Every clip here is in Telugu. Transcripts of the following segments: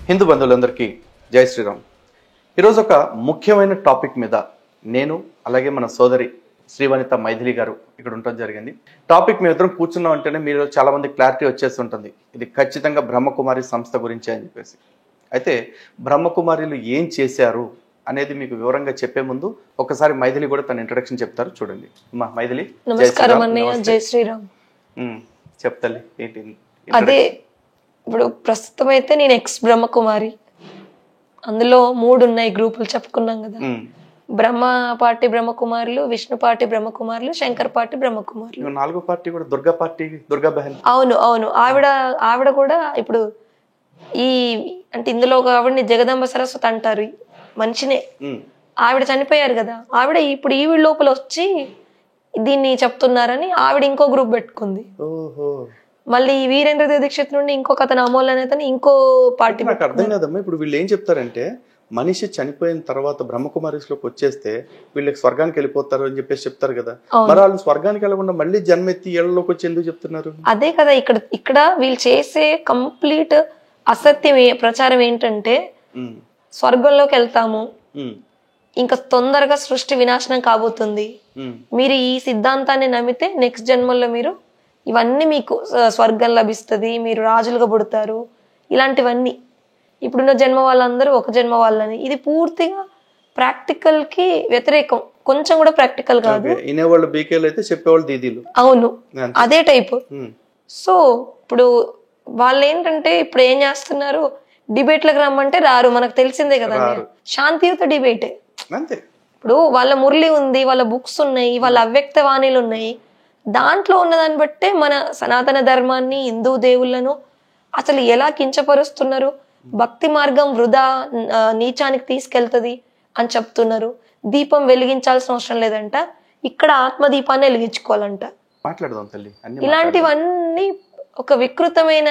హిందూ బంధువులందరికీ జై శ్రీరామ్. ఈరోజు ఒక ముఖ్యమైన టాపిక్ మీద నేను అలాగే మన సోదరి శ్రీవనిత మైథిలి గారు ఇక్కడ ఉండటం జరిగింది. టాపిక్ మేము ఇద్దరం కూర్చున్నాం అంటేనే మీరు చాలా మంది క్లారిటీ వచ్చేసి ఉంటుంది, ఇది ఖచ్చితంగా బ్రహ్మకుమారి సంస్థ గురించి అని చెప్పేసి. అయితే బ్రహ్మకుమారిలు ఏం చేశారు అనేది మీకు వివరంగా చెప్పే ముందు ఒకసారి మైథిలి కూడా తన ఇంట్రడక్షన్ చెప్తారు, చూడండి. మైథిలి, నమస్కారం అన్నయ్య. జై శ్రీరామ్. చెప్తాలి ఏంటి? అదే ఇప్పుడు ప్రస్తుతం అయితే నేను ఎక్స్ బ్రహ్మకుమారి, అందులో 3 ఉన్నాయి గ్రూపులు చెప్పుకున్నాం కదా. బ్రహ్మ పార్టీ బ్రహ్మకుమారులు, విష్ణు పార్టీ బ్రహ్మకుమారులు, శంకర్ పార్టీ బ్రహ్మకుమారులు. 4వ పార్టీ కూడా దుర్గా పార్టీ, దుర్గా బహన్. అవును. ఆవిడ కూడా ఇప్పుడు ఈ అంటే ఇందులో ఒక ఆవిడని జగదంబ సరస్వతి అంటారు, మనిషినే. ఆవిడ చనిపోయారు కదా, ఆవిడ ఇప్పుడు ఈవిడ లోపల వచ్చి దీన్ని చెప్తున్నారని ఆవిడ ఇంకో గ్రూప్ పెట్టుకుంది. మళ్ళీ వీరేంద్ర దీక్షిత్ నుండి ఇంకొక అతను అమోల్ అనే అతను ఇంకో పార్టీ. నాకు అర్థం కాదమ్మా, ఇప్పుడు వీళ్ళు ఏం చెప్తారంటే మనిషి చనిపోయిన తర్వాత బ్రహ్మకుమారిలోకి వచ్చేస్తే వీళ్ళకి స్వర్గానికి వెళ్ళిపోతారు అని చెప్పేసి చెప్తారు కదా. మరి వాళ్ళు స్వర్గానికి వెళ్ళకుండా మళ్ళీ జన్మెత్తి ఏళ్ళలోకి వచ్చి ఎందుకు చెప్తున్నారు? అదే కదా ఇక్కడ వీళ్ళు చేసే కంప్లీట్ అసత్యం ప్రచారం ఏంటంటే, స్వర్గంలోకి వెళ్తాము, ఇంకా తొందరగా సృష్టి వినాశనం కాబోతుంది, మీరు ఈ సిద్ధాంతాన్ని నమ్మితే నెక్స్ట్ జన్మల్లో మీరు ఇవన్నీ మీకు స్వర్గం లభిస్తుంది, మీరు రాజులుగా పుడతారు, ఇలాంటివన్నీ. ఇప్పుడున్న జన్మ వాళ్ళందరూ ఒక జన్మ వాళ్ళని. ఇది పూర్తిగా ప్రాక్టికల్ కి వ్యతిరేకం, కొంచెం కూడా ప్రాక్టికల్ కాదు. అవును, అదే టైప్. సో ఇప్పుడు వాళ్ళు ఏంటంటే ఇప్పుడు ఏం చేస్తున్నారు, డిబేట్లకు రమ్మంటే రారు, మనకు తెలిసిందే కదా. శాంతియుత డిబేటే. ఇప్పుడు వాళ్ళ మురళి ఉంది, వాళ్ళ బుక్స్ ఉన్నాయి, వాళ్ళ అవ్యక్త వాణిలు ఉన్నాయి. దాంట్లో ఉన్నదాన్ని బట్టే మన సనాతన ధర్మాన్ని, హిందూ దేవుళ్లను అసలు ఎలా కించపరుస్తున్నారు, భక్తి మార్గం వృధా నీచానికి తీసుకెళ్తుంది అని చెప్తున్నారు. దీపం వెలిగించాల్సిన అవసరం లేదంట, ఇక్కడ ఆత్మదీపాన్ని వెలిగించుకోవాలంట. ఇలాంటివన్నీ ఒక వికృతమైన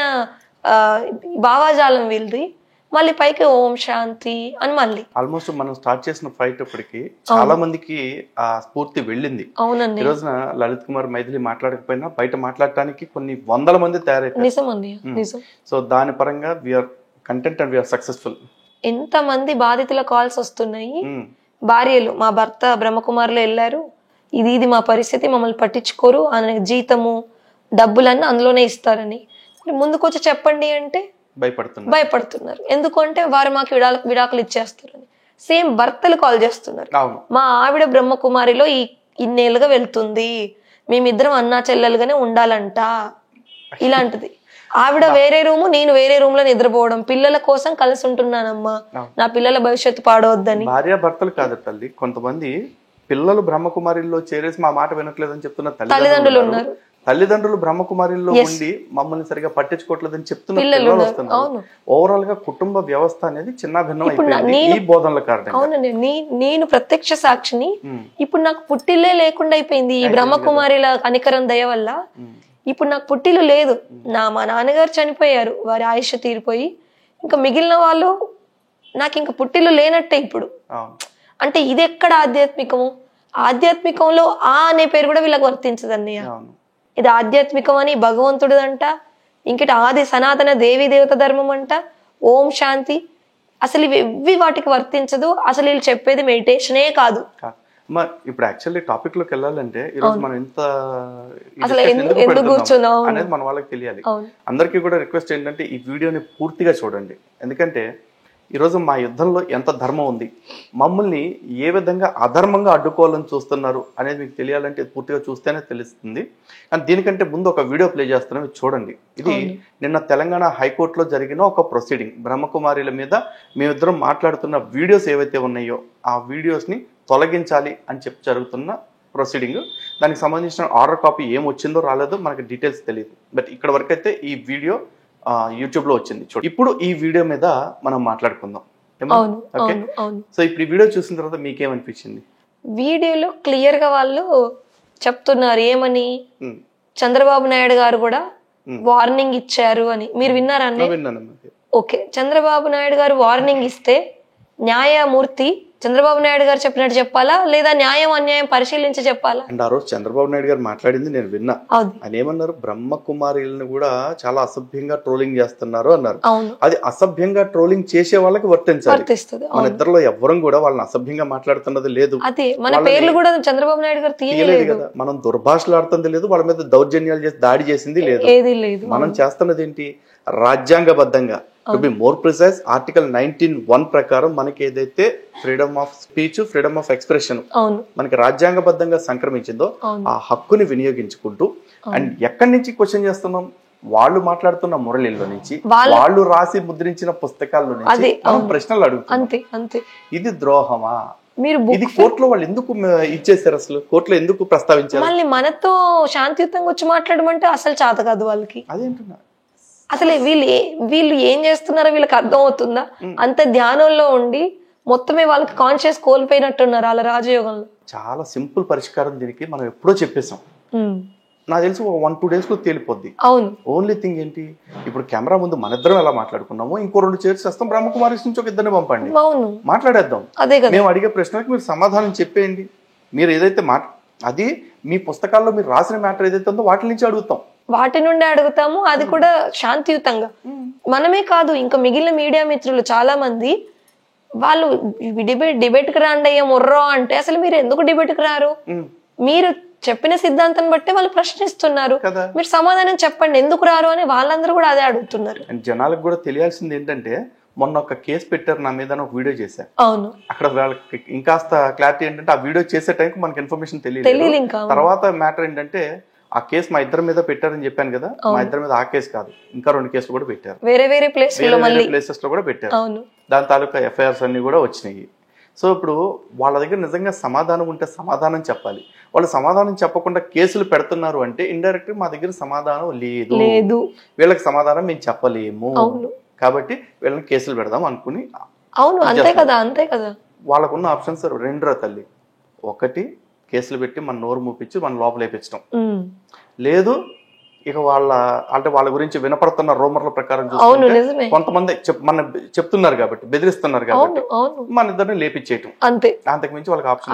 భావాజాలం వీళ్ళది. మళ్ళీ పైకి ఓం శాంతి అని మళ్ళీ ఆల్మోస్ట్ మనం స్టార్ట్ చేసిన ఫైట్ అప్పటికి చాలా మందికి ఆ స్ఫూర్తి వెళ్ళింది. అవునండి. ఈ రోజున లలిత్ కుమార్ మైథిలి మాట్లాడకపోయినా బయట మాట్లాడటానికి కొన్ని వందల మంది తయారైపోయారు. సో దాని పరంగా we are content and we are successful. ఎంత మంది బాధితుల కాల్స్ వస్తున్నాయి, భార్యలు మా భర్త బ్రహ్మకుమారిలో వెళ్ళారు, ఇది మా పరిస్థితి, మమ్మల్ని పట్టించుకోరు, ఆయన జీతము డబ్బులన్నీ అందులోనే ఇస్తారని ముందుకొచ్చి చెప్పండి అంటే భయపడుతున్నారు. ఎందుకు అంటే వారు మాకు విడాకులు ఇచ్చేస్తారని. సేమ్ భర్తలు కాల్ చేస్తున్నారు, మా ఆవిడ బ్రహ్మకుమారిలో ఇన్నేళ్ళుగా వెళ్తుంది, మేమిద్దరం అన్నా చెల్లెలుగానే ఉండాలంట. ఇలాంటిది. ఆవిడ వేరే రూము, నేను వేరే రూమ్ లో నిద్రపోవడం, పిల్లల కోసం కలిసి ఉంటున్నానమ్మా, నా పిల్లల భవిష్యత్తు పాడవద్దని. భార్య భర్తలు కాదు తల్లి, కొంతమంది పిల్లలు బ్రహ్మకుమారిలో చేరేసి మా మాట వినట్లేదని చెప్తున్న తల్లిదండ్రులు ఉన్నారు. తల్లిదండ్రులు బ్రహ్మకుమారిలో ఉండి మమ్మల్ని సరిగా పట్టించుకోవట్లేదని చెప్తున్న పిల్లలు వస్తున్నారు. ఓవరాల్ గా కుటుంబ వ్యవస్థ అనేది చిన్న భిన్నం అయిపోయింది ఈ బోధనల కారణంగా. అవునండి, నేను ప్రత్యక్ష సాక్షిని. ఇప్పుడు నాకు పుట్టిల్లే లేకుండా అయిపోయింది ఈ బ్రహ్మకుమారిల కనికరం దయ వల్ల. ఇప్పుడు నాకు పుట్టిల్లు లేదు, మా నాన్నగారు చనిపోయారు, వారి ఆయుష్ తీరిపోయి ఇంకా మిగిలిన వాళ్ళు నాకు ఇంకా పుట్టిల్లు లేనట్టే ఇప్పుడు. అంటే ఇది ఎక్కడ ఆధ్యాత్మికము? ఆధ్యాత్మికంలో అనే పేరు కూడా వీళ్ళకి వర్తించదు అన్నయ్య. ఇది ఆధ్యాత్మికం అని భగవంతుడిదంట, ఇంకటి ఆది సనాతన దేవీ దేవత ధర్మం అంట, ఓం శాంతి, అసలు ఇవి వాటికి వర్తించదు. అసలు వీళ్ళు చెప్పేది మెడిటేషనే కాదు. ఇప్పుడు యాక్చువల్లీ టాపిక్ లోకి వెళ్ళాలంటే ఈరోజు మనం ఎంత ఎందుకు కూర్చున్నాం అనేది మన వాళ్ళకి తెలియాలి. అందరికీ కూడా రిక్వెస్ట్ ఏంటంటే ఈ వీడియోని పూర్తిగా చూడండి, ఎందుకంటే ఈరోజు మా యుద్ధంలో ఎంత ధర్మం ఉంది, మమ్మల్ని ఏ విధంగా అధర్మంగా అడ్డుకోవాలని చూస్తున్నారు అనేది మీకు తెలియాలంటే పూర్తిగా చూస్తేనే తెలుస్తుంది. అండ్ దీనికంటే ముందు ఒక వీడియో ప్లే చేస్తున్నాం, చూడండి. ఇది నిన్న తెలంగాణ హైకోర్టులో జరిగిన ఒక ప్రొసీడింగ్. బ్రహ్మకుమారిల మీద మేమిద్దరం మాట్లాడుతున్న వీడియోస్ ఏవైతే ఉన్నాయో ఆ వీడియోస్ని తొలగించాలి అని చెప్పి జరుగుతున్న ప్రొసీడింగ్. దానికి సంబంధించిన ఆర్డర్ కాపీ ఏం వచ్చిందో రాలేదో మనకి డీటెయిల్స్ తెలియదు, బట్ ఇక్కడ వరకు అయితే ఈ వీడియో యూట్యూబ్ లో వచ్చింది. ఇప్పుడు ఈ వీడియో మీద మనం మాట్లాడుకుందాం. సో ఇప్పుడు ఈ వీడియో చూసిన తర్వాత మీకేమనిపించింది? వీడియోలో క్లియర్ గా వాళ్ళు చెప్తున్నారు ఏమని, చంద్రబాబు నాయుడు గారు కూడా వార్నింగ్ ఇచ్చారు అని. మీరు విన్నారా? ఓకే, చంద్రబాబు నాయుడు గారు వార్నింగ్ ఇస్తే న్యాయమూర్తి చంద్రబాబు నాయుడు గారు చెప్పినట్టు చెప్పాలా లేదా న్యాయం అన్యాయం పరిశీలించి చెప్పాలా? అండ్ ఆ రోజు చంద్రబాబు నాయుడు గారు మాట్లాడింది నేను విన్నా. అవును. ఆయన ఏమన్నారు, బ్రహ్మకుమారిలను కూడా చాలా అసభ్యంగా ట్రోలింగ్ చేస్తున్నారు అన్నారు. అవును. అది అసభ్యంగా ట్రోలింగ్ చేసే వాళ్ళకి వర్తించాలి. మన ఇద్దరిలో ఎవ్వరం కూడా వాళ్ళని అసభ్యంగా మాట్లాడుతున్నది లేదు. అదే మన పేర్లు కూడా చంద్రబాబు నాయుడు గారు తీయలేదు కదా. మనం దుర్భాషలాడుతుంది లేదు, వాళ్ళ మీద దౌర్జన్యాలు చేసి దాడి చేసింది లేదు. ఏది లేదు. మనం చేస్తున్నది ఏంటి, రాజ్యాంగబద్ధంగా to be more precise article 19(1) ప్రకారం మనకి ఏదైతే freedom of speech, freedom of expression మనకి రాజ్యాంగబద్ధంగా సంక్రమించిందో ఆ హక్కుని వినియోగించుకుంటూ, అండ్ ఎక్కడి నుంచి క్వశ్చన్ చేస్తున్నాం, వాళ్ళు మాట్లాడుతున్న మురళిలో నుంచి, వాళ్ళు రాసి ముద్రించిన పుస్తకాల్లో నుంచి మనం ప్రశ్నలు అడుగుతాం. ఇది ద్రోహమా? ఇది కోర్టులో వాళ్ళు ఎందుకు ఇచ్చేసారు, అసలు కోర్టులో ఎందుకు ప్రస్తావించారు? మళ్ళీ మనతో శాంతియుతంగా వచ్చి మాట్లాడమంటే అసలు చేత కాదు వాళ్ళకి. అదేంటున్నా అసలు వీళ్ళు ఏం చేస్తున్నారో వీళ్ళకి అర్థం అవుతుందా? అంత ధ్యానంలో ఉండి మొత్తమే వాళ్ళకి కాన్షియస్ కోల్పోయినట్టున్నారు వాళ్ళ రాజయోగంలో. చాలా సింపుల్ పరిష్కారం దీనికి, మనం ఎప్పుడో చెప్పేసాం. నాకు తెలిసి 1-2 days లో తేలిపోద్ది. అవును. ఓన్లీ థింగ్ ఏంటి, ఇప్పుడు కెమెరా ముందు మన ఇద్దరం ఎలా మాట్లాడుకున్నామో ఇంకో 2 చైర్స్ చేస్తాం, బ్రహ్మకుమారి నుంచి ఒక ఇద్దరిని పంపండి, మాట్లాడేద్దాం. మేము అడిగే ప్రశ్నలకు మీరు సమాధానం చెప్పేయండి. మీరు ఏదైతే అది మీ పుస్తకాల్లో మీరు రాసిన మ్యాటర్ ఏదైతే ఉందో వాటి నుంచి అడుగుతాం, వాటి నుండి అడుగుతాము. అది కూడా శాంతియుతంగా. మనమే కాదు, ఇంకా మిగిలిన మీడియా మిత్రులు చాలా మంది వాళ్ళు డిబేట్ కి రాండి అయ్యా మొర్రో అంటే, అసలు మీరు ఎందుకు డిబేట్ కి రారు? మీరు చెప్పిన సిద్ధాంతం బట్టే వాళ్ళు ప్రశ్నిస్తున్నారు, మీరు సమాధానం చెప్పండి ఎందుకు రారు అని వాళ్ళందరూ కూడా అదే అడుగుతున్నారు. జనాలకు కూడా తెలియాల్సింది ఏంటంటే, మొన్న ఒక కేసు పెట్టారు నా మీద, ఒక వీడియో చేశారు. అవును. అక్కడ వాళ్ళకి ఇంకాస్త క్లారిటీ ఏంటంటే, ఆ వీడియో చేసే టైంకి మనకి ఇన్ఫర్మేషన్ తెలియదు. తర్వాత మ్యాటర్ ఏంటంటే, ఆ కేసు మా ఇద్దరి మీద పెట్టారని చెప్పాను కదా, మా ఇద్దరి మీద ఆ కేసు కాదు, ఇంకా 2 కేసులు కూడా పెట్టారు, వేరే ప్లేసెస్ లో కూడా పెట్టారు. దాని తాలూకా ఎఫ్ఐఆర్స్ అన్ని కూడా వచ్చినాయి. సో ఇప్పుడు వాళ్ళ దగ్గర నిజంగా సమాధానం ఉంటే సమాధానం చెప్పాలి. వాళ్ళు సమాధానం చెప్పకుండా కేసులు పెడుతున్నారు అంటే ఇండైరెక్ట్ మా దగ్గర సమాధానం లేదు, వీళ్ళకి సమాధానం మేము చెప్పలేము, కాబట్టి వీళ్ళని కేసులు పెడదాం అనుకుని. అవును, అంతే కదా. వాళ్ళకున్న ఆప్షన్స్ 2 తల్లి. ఒకటి, కేసులు పెట్టి మన నోరు మూపించి మన లోపల వేపించడం, లేదు ఇక వాళ్ళ గురించి వినపడుతున్న రూమర్ల ప్రకారం చూస్తుంటే కొంతమంది మన చెప్తున్నారు కాబట్టి, బెదిరిస్తున్నారు కాబట్టి మన ఇద్దరిని లేపించేయటం, అంతే. అంతకుమించి వాళ్ళకి ఆప్షన్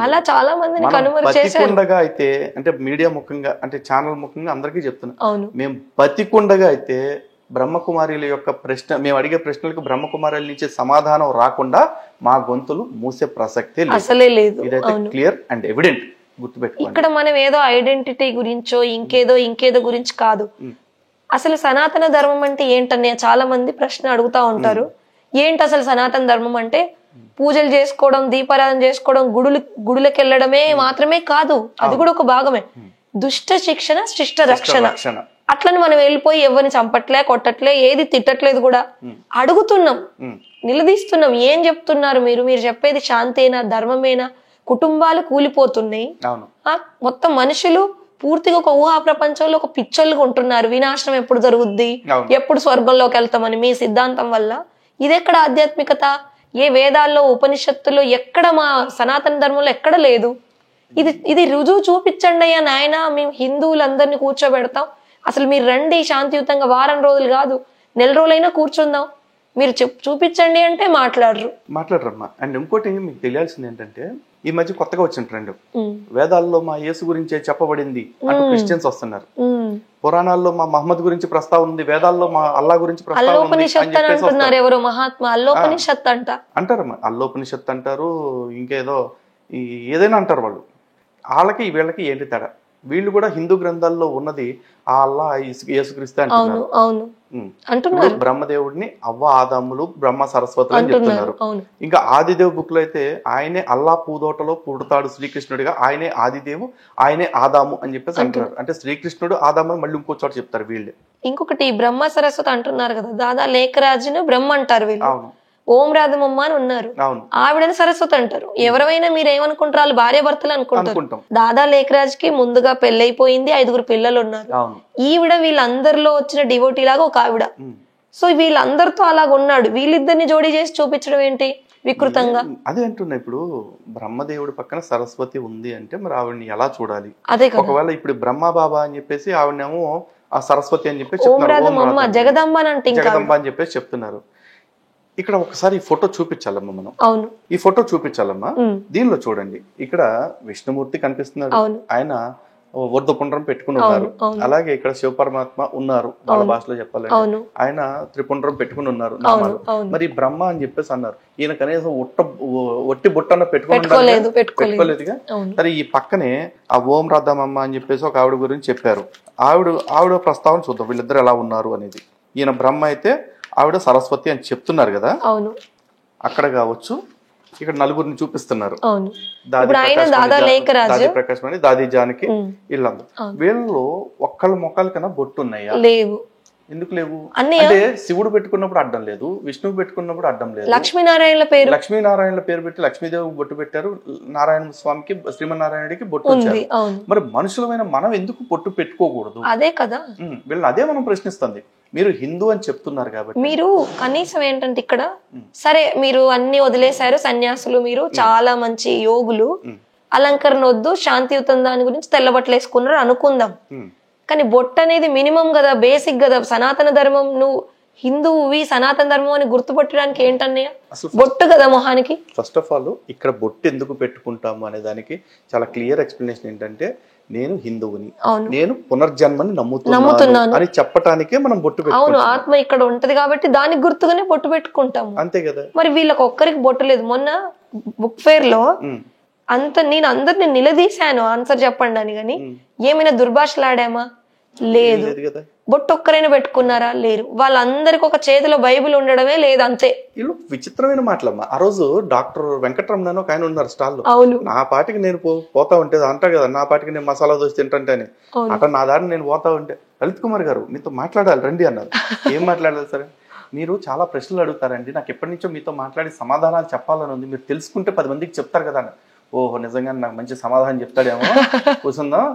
బతికుండగా అయితే, అంటే మీడియా ముఖ్యంగా, అంటే ఛానల్ ముఖ్యంగా అందరికీ చెప్తున్నా, మేము బతికుండగా అయితే బ్రహ్మకుమారిల యొక్క ప్రశ్న, మేము అడిగే ప్రశ్నలకు బ్రహ్మకుమారిల నుంచి సమాధానం రాకుండా మా గొంతులు మూసే ప్రసక్తే లేదు. ఇదైతే క్లియర్ అండ్ ఎవిడెంట్. ఇక్కడ మనం ఏదో ఐడెంటిటీ గురించో ఇంకేదో గురించి కాదు. అసలు సనాతన ధర్మం అంటే ఏంటనే చాలా మంది ప్రశ్న అడుగుతా ఉంటారు. ఏంటి అసలు సనాతన ధర్మం అంటే? పూజలు చేసుకోవడం, దీపారాధన చేసుకోవడం, గుడులకు వెళ్ళడమే మాత్రమే కాదు, అది కూడా ఒక భాగమే. దుష్ట శిక్షణ, శిష్ట రక్షణ. అట్లని మనం వెళ్ళిపోయి ఎవరిని చంపట్లే, కొట్టట్లే, ఏది తిట్టట్లేదు కూడా. అడుగుతున్నాం, నిలదీస్తున్నాం. ఏం చెప్తున్నారు మీరు చెప్పేది శాంతేనా, ధర్మమేనా? కుటుంబాలు కూలిపోతున్నాయి, మొత్తం మనుషులు పూర్తిగా ఒక ఊహా ప్రపంచంలో ఒక పిచ్చోళ్ళుగా ఉంటున్నారు. వినాశనం ఎప్పుడు జరుగుద్ది, ఎప్పుడు స్వర్గంలోకి వెళ్తామని మీ సిద్ధాంతం వల్ల. ఇదెక్కడ ఆధ్యాత్మికత? ఏ వేదాల్లో, ఉపనిషత్తుల్లో ఎక్కడ, మా సనాతన ధర్మంలో ఎక్కడ లేదు. ఇది రుజువు చూపించండి అయ్యా నాయన, మేము హిందువులందరినీ కూర్చోబెడతాం, అసలు మీరు రండి శాంతియుతంగా, వారం రోజులు కాదు 4 రోజులైనా కూర్చుందాం, మీరు చూపించండి అంటే మాట్లాడరమ్మా. అండ్ ఇంకోటి మీకు తెలియాల్సింది ఏంటంటే, ఈ మధ్య కొత్తగా వచ్చిన ట్రెండ్, వేదాల్లో మా యేసు గురించే చెప్పబడింది అంటూ క్రిస్టియన్స్ వస్తున్నారు. పురాణాల్లో మా మహమ్మద్ గురించి ప్రస్తావన ఉంది, వేదాల్లో మా అల్లా గురించి ప్రస్తావన అంటారమ్మా. అల్లోపనిషత్తు అంటారు, ఇంకేదో ఏదైనా అంటారు వాళ్ళు. వాళ్ళకి వీళ్ళకి ఏంటి తేడా? వీళ్ళు కూడా హిందూ గ్రంథాల్లో ఉన్నది ఆ అల్లా యేసుక్రీస్తు అంటున్నారు. బ్రహ్మదేవుడిని అవ్వ ఆదాములు, బ్రహ్మ సరస్వతులు అని చెప్తున్నారు. ఇంకా ఆదిదేవ్ బుక్ లో అయితే ఆయనే అల్లా పూదోటలో పుడతాడు శ్రీకృష్ణుడిగా, ఆయనే ఆదిదేవు, ఆయనే ఆదాము అని చెప్పేసి అంటున్నారు. అంటే శ్రీకృష్ణుడు ఆదాము మళ్ళీ ఇంకో చోట చెప్తారు వీళ్ళే. ఇంకొకటి బ్రహ్మ సరస్వతి అంటున్నారు కదా, దాదా లేఖరాజును బ్రహ్మ అంటారు వీళ్ళు. ఓం రాధమమ్మ అని ఉన్నారు, ఆవిడని సరస్వతి అంటారు. ఎవరైనా మీరు ఏమనుకుంటారు, వాళ్ళు భార్య భర్తలు అనుకుంటారు. దాదా లేఖరాజ్కి ముందుగా పెళ్ళైపోయింది, 5 పిల్లలు ఉన్నారు. ఈవిడ వీళ్ళందరిలో వచ్చిన డివోటీ లాగా ఒక ఆవిడ. సో వీళ్ళందరితో అలాగ ఉన్నాడు, వీళ్ళిద్దరిని జోడీ చేసి చూపించడం ఏంటి వికృతంగా? అదే అంటున్నా. ఇప్పుడు బ్రహ్మదేవుడి పక్కన సరస్వతి ఉంది అంటే మరి ఆవిడని ఎలా చూడాలి? ఒకవేళ ఇప్పుడు బ్రహ్మ బాబా అని చెప్పేసి ఆవిడనేమో ఆ సరస్వతి అని చెప్పేసి జగదంబ జగదంబ అని చెప్పేసి చెప్తున్నారు. ఇక్కడ ఒకసారి ఈ ఫోటో చూపించాలమ్మా మనం. అవును, ఈ ఫోటో చూపించాలమ్మా. దీనిలో చూడండి, ఇక్కడ విష్ణుమూర్తి కనిపిస్తున్నాడు, ఆయన వర్ధపుండ్రం పెట్టుకుని ఉన్నారు. అలాగే ఇక్కడ శివపరమాత్మ ఉన్నారు, వాళ్ళ భాషలో చెప్పాలంటే ఆయన త్రిపుండ్రం పెట్టుకుని ఉన్నారు నామాలు. మరి బ్రహ్మ అని చెప్పేసి అన్నారు, ఈయన కనీసం ఒట్టి బుట్టన్న పెట్టుకోలేదుగా. మరి ఈ పక్కనే ఆ ఓం రథమమ్మ అని చెప్పేసి ఒక ఆవిడ గురించి చెప్పారు. ఆవిడ ప్రస్తావన చూద్దాం, వీళ్ళిద్దరు ఎలా ఉన్నారు అనేది. ఈయన బ్రహ్మ అయితే ఆవిడ సరస్వతి అని చెప్తున్నారు కదా. అక్కడ కావచ్చు, ఇక్కడ నలుగురిని చూపిస్తున్నారు, దాది ప్రకాశ్ అని, దాది జానకి, వీళ్ళందరూ. వీళ్ళలో ఒక్కళ్ళ మొక్కల కన్నా బొట్టు ఉన్నాయా? లేవు. ఎందుకు లేవు అంటే శివుడు పెట్టుకున్నప్పుడు అడ్డం లేదు, విష్ణువు పెట్టుకున్నప్పుడు అడ్డం లేదు. లక్ష్మీనారాయణల పేరు పెట్టి లక్ష్మీదేవి బొట్టు పెట్టారు, నారాయణ స్వామికి శ్రీమన్నారాయణుడికి బొట్టు వచ్చారు. మరి మనుషులమైన మనం ఎందుకు బొట్టు పెట్టుకోకూడదు? అదే కదా వీళ్ళని అదే మనం ప్రశ్నిస్తుంది. మీరు హిందూ అని చెప్తున్నారు కాబట్టి మీరు కనీసం ఏంటంటే ఇక్కడ సరే మీరు అన్ని వదిలేశారు సన్యాసులు, మీరు చాలా మంచి యోగులు, అలంకరణ వద్దు, శాంతియుతం దాని గురించి తెల్లబట్టలు వేసుకున్నారు అనుకుందాం. కానీ బొట్టు అనేది మినిమం కదా, బేసిక్ కదా. సనాతన ధర్మం, నువ్వు హిందువువి, సనాతన ధర్మం అని గుర్తుపట్టడానికి ఏంటన్నయ్య బొట్టు కదా మొహానికి. ఫస్ట్ ఆఫ్ ఆల్ ఇక్కడ బొట్టు ఎందుకు పెట్టుకుంటాము అనే దానికి చాలా క్లియర్ ఎక్స్ప్లెనేషన్ ఏంటంటే, నేను హిందువుని, నేను పునర్జన్మని నమ్ముతున్నాను అని చెప్పటానికే మనం బొట్టు పెట్టుకుంటాం. అవును, ఆత్మ ఇక్కడ ఉంటది కాబట్టి దానికి గుర్తుగానే బొట్టు పెట్టుకుంటాము, అంతే కదా. మరి వీళ్ళకి ఒక్కరికి బొట్టు లేదు. మొన్న బుక్ ఫేర్ లో నేను అందరిని నిలదీశాను ఆన్సర్ చెప్పండి అని, గాని ఏమైనా దుర్భాషలాడామా? లేదు. బొట్టు ఒక్కరైనా పెట్టుకున్నారా? లేరు. వాళ్ళందరికి ఒక చేతిలో బైబిల్ ఉండడమే లేదు, అంతే. వీళ్ళు విచిత్రమైన మాటలమ్మా. ఆ రోజు డాక్టర్ వెంకటరమణ ఒక ఆయన ఉన్నారు స్టాల్ లో. అవును, నా పాటికి నేను పోతా ఉంటే అంటారు కదా, నా పాటికి నేను మసాలా దోశ తింటే అని, అట్లా నా దారిని నేను పోతా ఉంటే లలిత్ కుమార్ గారు మీతో మాట్లాడాలి రండి అన్నారు. ఏం మాట్లాడాలి సరే, మీరు చాలా ప్రశ్నలు అడుగుతారండి, నాకు ఎప్పటి నుంచో మీతో మాట్లాడి సమాధానాలు చెప్పాలని ఉంది, మీరు తెలుసుకుంటే 10 మందికి చెప్తారు కదా అన్న. ఓహో నిజంగా నాకు మంచి సమాధానం చెప్తాడేమో, కూర్చుందాం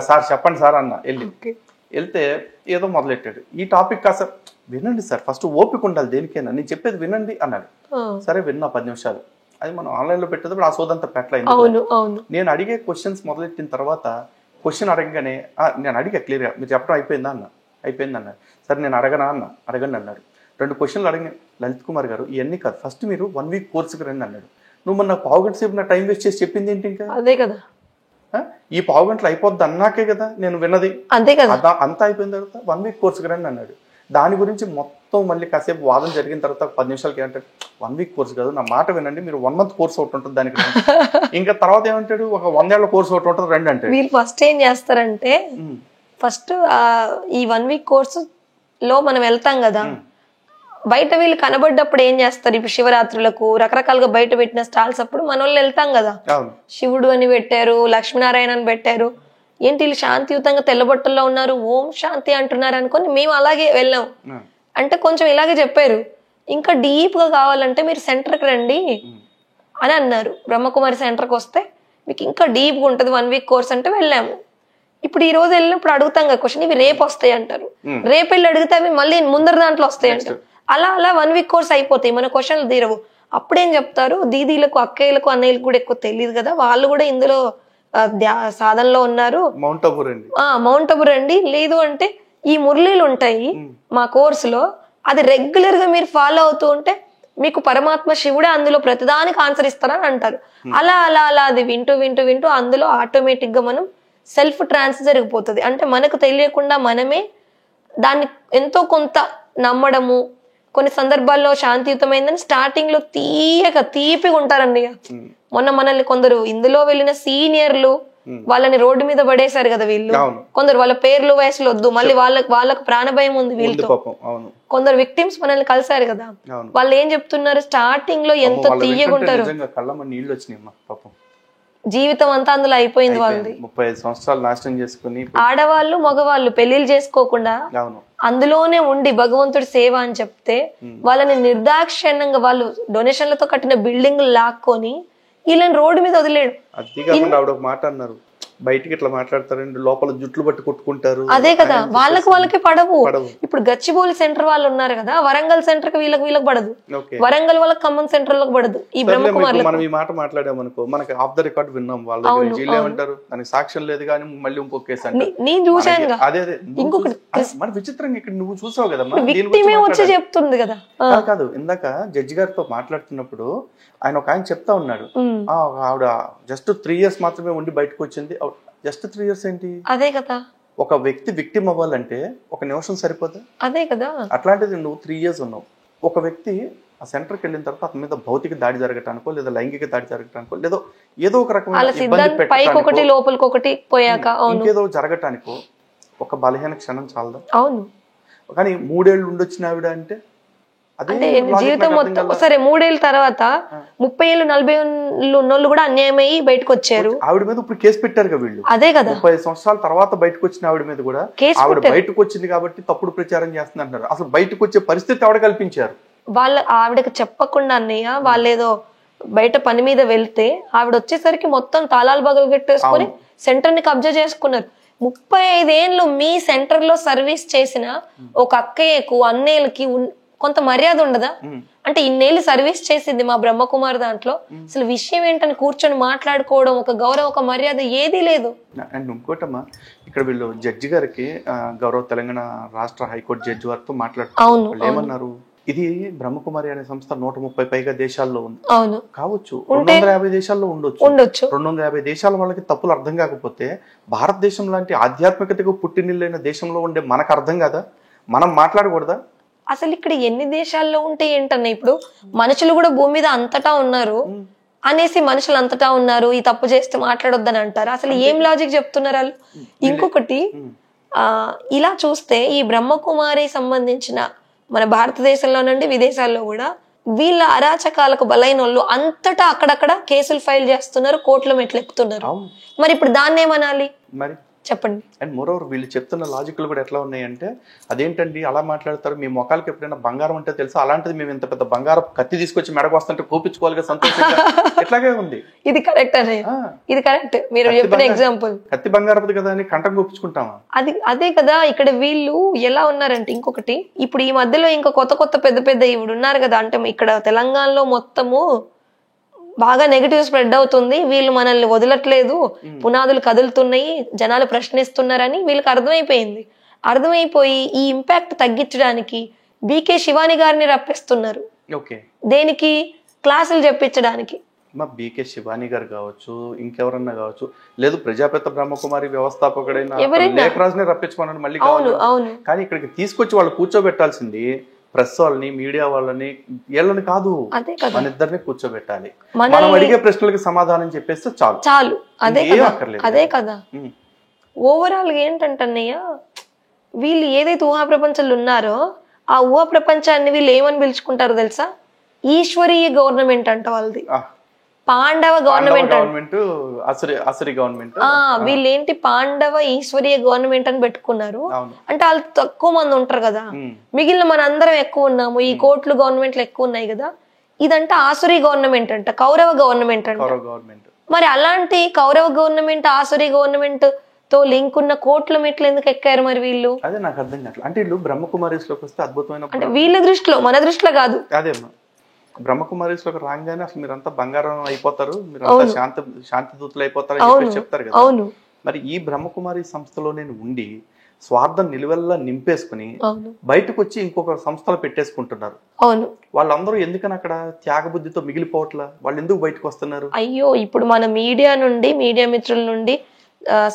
సార్ చెప్పండి సార్ అన్న. వెళ్తే ఏదో మొదలెట్టాడు. ఈ టాపిక్ కాస్త వినండి సార్, ఫస్ట్ ఓపిక ఉండాలి దేనికైనా, నేను చెప్పేది వినండి అన్నాడు. సరే విన్నా 10 నిమిషాలు. అది మనం ఆన్లైన్ లో పెట్టేటప్పుడు ఆ సోదంతా పెట్టలేదు. నేను అడిగే క్వశ్చన్స్ మొదలెట్టిన తర్వాత క్వశ్చన్ అడగగానే నేను అడిగా క్లియర్గా, మీరు చెప్పడం అయిపోయిందా అన్న. అయిపోయింది అన్నాడు. సరే నేను అడగనా అన్న. అడగండి అన్నాడు. 2 క్వశ్చన్లు అడిగిన, లలిత్ కుమార్ గారు ఇవన్నీ కాదు, ఫస్ట్ మీరు 1 వీక్ కోర్సుకి రండి అన్నాడు. నువ్వు మన 1/2 గంట సేపు నా టైం వేస్ట్ చేసి చెప్పింది ఏంటి? ఇంకా అదే కదా, ఈ 1/2 గంటలు అయిపోద్ది అన్నాకే కదా నేను విన్నది. అంతే కదా, అంతా అయిపోయిన తర్వాత 1 వీక్ కోర్సుకి రండి అన్నాడు. దాని గురించి మొత్తం మళ్ళీ కాసేపు వాదన జరిగిన తర్వాత 10 నిమిషాలకి ఏమంటాడు, 1 వీక్ కోర్సు కాదు, నా మాట వినండి, మీరు 1 మంత్ కోర్స్ ఒకటి ఉంటుంది దానికి. ఇంకా తర్వాత ఏమంటాడు, ఒక 100 ఏళ్ల కోర్సు ఒకటి ఉంటుంది రండి అంటే. వీళ్ళు ఫస్ట్ ఏం చేస్తారంటే, ఫస్ట్ ఈ 1 వీక్ కోర్సు లో మనం వెళ్తాం కదా, బయట వీళ్ళు కనబడ్డప్పుడు ఏం చేస్తారు, ఇప్పుడు శివరాత్రులకు రకరకాలుగా బయట పెట్టిన స్టాల్స్ అప్పుడు మన వాళ్ళు వెళ్తాం కదా, శివుడు అని పెట్టారు, లక్ష్మీనారాయణ అని పెట్టారు, ఏంటి వీళ్ళు శాంతియుతంగా తెల్లబొట్టల్లో ఉన్నారు, ఓం శాంతి అంటున్నారు అనుకొని మేము అలాగే వెళ్ళాం. అంటే కొంచెం ఇలాగే చెప్పారు, ఇంకా డీప్ గా కావాలంటే మీరు సెంటర్కి రండి అని అన్నారు. బ్రహ్మకుమారి సెంటర్కి వస్తే మీకు ఇంకా డీప్ గా ఉంటుంది 1 వీక్ కోర్స్ అంటే వెళ్ళాము. ఇప్పుడు ఈ రోజు వెళ్ళినప్పుడు అడుగుతాం కదా క్వశ్చన్, ఇవి రేపు వస్తాయి అంటారు, రేపు వెళ్ళి అడిగితే అవి మళ్ళీ ముందర దాంట్లో వస్తాయి అంటారు. అలా 1 వీక్ కోర్స్ అయిపోతాయి, మన క్వశ్చన్లు తీరవు. అప్పుడేం చెప్తారు, దీదీలకు అక్కయ్యలకు అన్నయ్యలకు కూడా ఎక్కువ తెలియదు కదా, వాళ్ళు కూడా ఇందులో సాధనలో ఉన్నారు, మౌంట్ అబు రండి. లేదు అంటే ఈ మురళీలు ఉంటాయి మా కోర్సులో, అది రెగ్యులర్ గా మీరు ఫాలో అవుతూ ఉంటే మీకు పరమాత్మ శివుడే అందులో ప్రతిదానికి ఆన్సర్ ఇస్తారని అంటారు. అలా అలా అలా అది వింటూ వింటూ వింటూ అందులో ఆటోమేటిక్ గా మనం సెల్ఫ్ ట్రాన్స్ జరిగిపోతుంది. అంటే మనకు తెలియకుండా మనమే దాన్ని ఎంతో కొంత నమ్మడము, కొన్ని సందర్భాల్లో శాంతియుతమైందని స్టార్టింగ్ లో తీపిగా ఉంటారండి. మొన్న మనల్ని కొందరు ఇందులో వెళ్ళిన సీనియర్లు వాళ్ళని రోడ్డు మీద పడేశారు కదా వీళ్ళు, కొందరు వాళ్ళ పేర్లు వయసులు వద్దు, మళ్ళీ వాళ్ళకు ప్రాణభయం ఉంది వీళ్ళతో. కొందరు విక్టిమ్స్ మనల్ని కలిసారు కదా, వాళ్ళు ఏం చెప్తున్నారు, స్టార్టింగ్ లో ఎంత తీయగుంటారు, జీవితం అంతా అందులో అయిపోయింది వాళ్ళది. 35 సంవత్సరాలు నాశనం చేసుకుని ఆడవాళ్ళు మగవాళ్ళు పెళ్లిళ్ళు చేసుకోకుండా అందులోనే ఉండి భగవంతుడి సేవ అని చెప్తే వాళ్ళని నిర్దాక్షిణ్యంగా వాళ్ళు డొనేషన్లతో కట్టిన బిల్డింగ్ లాక్కొని వీళ్ళని రోడ్డు మీద వదిలేడు. అది కాకుండా ఆవిడ ఒక మాట అన్నారు, బయటికి ఇట్లా మాట్లాడతారండి, లోపల జుట్లు పట్టి కొట్టుకుంటారు. అదే కదా, వాళ్ళకి పడవు. ఇప్పుడు గచ్చిబౌలి సెంటర్ వాళ్ళు ఉన్నారు కదా, వరంగల్ సెంటర్ కి వీళ్ళకి పడదు, వరంగల్ వాళ్ళకి ఖమ్మం సెంటర్ లకు పడదు. ఈ బ్రహ్మకుమార్ మనం ఈ మాట మాట్లాడామనుకో, మనకి ఆఫ్ ద రికార్డ్ విన్నాం వాళ్ళ దగ్గర, వీళ్ళు ఏమంటారు దానికి సాక్ష్యం లేదు కానీ మళ్ళీ ఇంకో కేసు అంటే నేను చూసాను. అదే ఇంకొకటి మన విచిత్రంగా ఇక్కడ నువ్వు చూసావు కదమ్మా, వచ్చి చెప్తుంది కదా. కాదు, ఇందాక జడ్జి గారితో మాట్లాడుతున్నప్పుడు ఆయన చెప్తా ఉన్నాడు, ఆవిడ జస్ట్ 3 years మాత్రమే ఉండి బయటకు వచ్చింది. జస్ట్ 3 years ఏంటి? అదే కదా, ఒక వ్యక్తి విక్టిమ్ అవ్వాలంటే 1 నిమిషం సరిపోదా? అదే కదా. అట్లాంటిది నువ్వు 3 years ఉన్నావు. ఒక వ్యక్తి ఆ సెంటర్కి వెళ్ళిన తర్వాత అతని మీద భౌతిక దాడి జరగటానికో లేదా లైంగిక దాడి జరగటానికో లేదో ఏదో ఒక రకమైన ఇంకేదో జరగటానికో ఒక బలహీన క్షణం చాలదా? అవును. కానీ 3 ఏళ్ళు ఉండొచ్చిన ఆవిడ అంటే అంటే జీవితం మొత్తం సరే 3 ఏళ్ళ తర్వాత 30 ఏళ్ళు 40 ఏళ్ళు ఉన్నోళ్ళు కూడా అన్యాయం అయ్యి బయటకు వచ్చారు. ఆవిడ మీద ఇప్పుడు కేసు పెట్టారు కదా వీళ్ళు. అదే కదా, 30 సంవత్సరాల తర్వాత బయటకు వచ్చిన ఆవిడ మీద కూడా ఆవిడ బయటకు వచ్చింది కాబట్టి తప్పుడు ప్రచారం చేస్తుంది అంటున్నారు. అసలు బయటకు వచ్చే పరిస్థితి ఆవిడ కల్పించారు. ఆవిడకి చెప్పకుండా అన్నయ్య, వాళ్ళేదో బయట పని మీద వెళ్తే ఆవిడ వచ్చేసరికి మొత్తం తాళాలు బగలు కట్టేసుకొని సెంటర్ ని కబ్జా చేసుకున్నారు. 35 ఏళ్ళు మీ సెంటర్ లో సర్వీస్ చేసిన ఒక అక్కయ్యకు అన్నేళ్ళకి కొంత మర్యాద ఉండదా? అంటే ఇన్నేళ్ళు సర్వీస్ చేసింది మా బ్రహ్మకుమార్ దాంట్లో, అసలు విషయం ఏంటని కూర్చొని మాట్లాడుకోవడం, ఒక గౌరవ, ఒక మర్యాద ఏదీ లేదు. అండ్ ఇంకోటమ్మా, ఇక్కడ వీళ్ళు జడ్జి గారికి గౌరవ తెలంగాణ రాష్ట్ర హైకోర్టు జడ్జి వారితో మాట్లాడుతున్నారు. ఏమన్నారు, ఇది బ్రహ్మకుమారి అనే సంస్థ 130 పైగా దేశాల్లో ఉంది. అవును, కావచ్చు 250 దేశాల్లో ఉండొచ్చు. 250 దేశాల వాళ్ళకి తప్పులు అర్థం కాకపోతే భారతదేశం లాంటి ఆధ్యాత్మికతకు పుట్టినిల్లైన దేశంలో ఉండే మనకు అర్థం కాదా? మనం మాట్లాడకూడదా? అసలు ఇక్కడ ఎన్ని దేశాల్లో ఉంటే ఏంటన్నా, ఇప్పుడు మనుషులు కూడా భూమి మీద అంతటా ఉన్నారు అనేసి మనుషులు అంతటా ఉన్నారు, ఈ తప్పు చేస్తే మాట్లాడొద్దని అంటారు. అసలు ఏం లాజిక్ చెప్తున్నారు వాళ్ళు? ఇంకొకటి, ఇలా చూస్తే ఈ బ్రహ్మకుమారి సంబంధించిన మన భారతదేశంలో నుండి విదేశాల్లో కూడా వీళ్ళ అరాచకాలకు బలైన వాళ్ళు అంతటా అక్కడక్కడ కేసులు ఫైల్ చేస్తున్నారు, కోర్టులో మెట్లు ఎక్కుతున్నారు. మరి ఇప్పుడు దాన్ని ఏమనాలి? మరి చెప్పండి. అండ్ మోరోవర్ వీళ్ళు చెప్తున్న లాజిక్లు కూడా ఎట్లా ఉన్నాయంటే, అదేంటండి అలా మాట్లాడతారు, మీ మొక్కలకి ఎప్పుడైనా బంగారం అంటే తెలుసా, అలాంటిది మేము ఇంత పెద్ద బంగారం కత్తి తీసుకొచ్చి మెడకు వస్తుంటే కూపించుకోవాలి సంతోషంగా, ఎట్లాగే ఉంది. ఇది కరెక్ట్ అనే, ఇది కరెక్ట్. మీరు చెప్పిన ఎగ్జాంపుల్ కత్తి బంగారపది కదా అని కంటం కూపించుకుంటామా? అదే కదా. ఇక్కడ వీళ్ళు ఎలా ఉన్నారంటే, ఇంకొకటి ఇప్పుడు ఈ మధ్యలో ఇంకా కొత్త పెద్ద ఇవి ఉన్నారు కదా, అంటే ఇక్కడ తెలంగాణలో మొత్తము బాగా నెగిటివ్ స్ప్రెడ్ అవుతుంది, వీళ్ళు మనల్ని వదలట్లేదు, పునాదులు కదులుతున్నాయి, జనాలు ప్రశ్నిస్తున్నారని వీళ్ళకి అర్థమైపోయి ఈ ఇంపాక్ట్ తగ్గించడానికి బీకే శివాని గారిని రప్పిస్తున్నారు. దేనికి? క్లాసులు చెప్పించడానికి. బీకే శివాని గారు కావచ్చు, ఇంకెవరన్నా కావచ్చు, లేదు ప్రజాపిత బ్రహ్మకుమారి వ్యవస్థాపకుడైన లేఖరాజుని రప్పించుకోవాలని మళ్ళీ కావాలి. కానీ ఇక్కడికి తీసుకొచ్చి వాళ్ళు కూర్చోబెట్టాల్సింది ప్రెస్ వాళ్ళని, మీడియా వాళ్ళని, వీళ్ళని కాదు, మన ఇద్దరిని కూర్చోబెట్టాలి. మనం అడిగే ప్రశ్నలకు సమాధానం చెప్పేస్తే చాలు. అదే కదా. ఓవరాల్ ఏంటంటన్నయ్య, వీళ్ళు ఏదైతే ఊహా ప్రపంచంలో ఉన్నారో ఆ ఊహా ప్రపంచాన్ని వీళ్ళు ఏమని పిలుచుకుంటారో తెలుసా? ఈశ్వరీయ గవర్నమెంట్ అంట వాళ్ళది, పాండవ గవర్నమెంట్, అసురి గవర్నమెంట్. వీళ్ళేంటి పాండవ ఈశ్వరీయ గవర్నమెంట్ అని పెట్టుకున్నారు. అంటే వాళ్ళు తక్కువ మంది ఉంటారు కదా, మిగిలిన మన అందరం ఎక్కువ ఉన్నాము, ఈ కోర్టులు గవర్నమెంట్లు ఎక్కువ ఉన్నాయి కదా, ఇదంటే ఆసురి గవర్నమెంట్ అంట, కౌరవ గవర్నమెంట్ అంట. మరి అలాంటి కౌరవ గవర్నమెంట్, ఆసురి గవర్నమెంట్ తో లింక్ ఉన్న కోట్ల మెట్లు ఎందుకు ఎక్కారు మరి వీళ్ళు? అదే నాకు అర్థం కాదు. అంటే వీళ్ళు బ్రహ్మకుమారీస్లోకి వస్తే అద్భుతమైన, అంటే వీళ్ళ దృష్టిలో, మన దృష్టిలో కాదు. అదే బ్రహ్మకుమారీస్లోకి రాగానే అసలు మీరంతా బంగారం అయిపోతారు, మీరంతా శాంతి దూతలు అయిపోతారు అని చెప్తారు కదా. మరి ఈ బ్రహ్మకుమారి సంస్థలో నేను ఉండి స్వార్థం నిలువెల్లా నింపేసుకుని బయటకు వచ్చి ఇంకొక సంస్థలు పెట్టేసుకుంటున్నారు. వాళ్ళందరూ ఎందుకని అక్కడ త్యాగబుద్ధితో మిగిలిపోవట్లా? వాళ్ళు ఎందుకు బయటకు వస్తున్నారు? అయ్యో, ఇప్పుడు మన మీడియా నుండి, మీడియా మిత్రుల నుండి,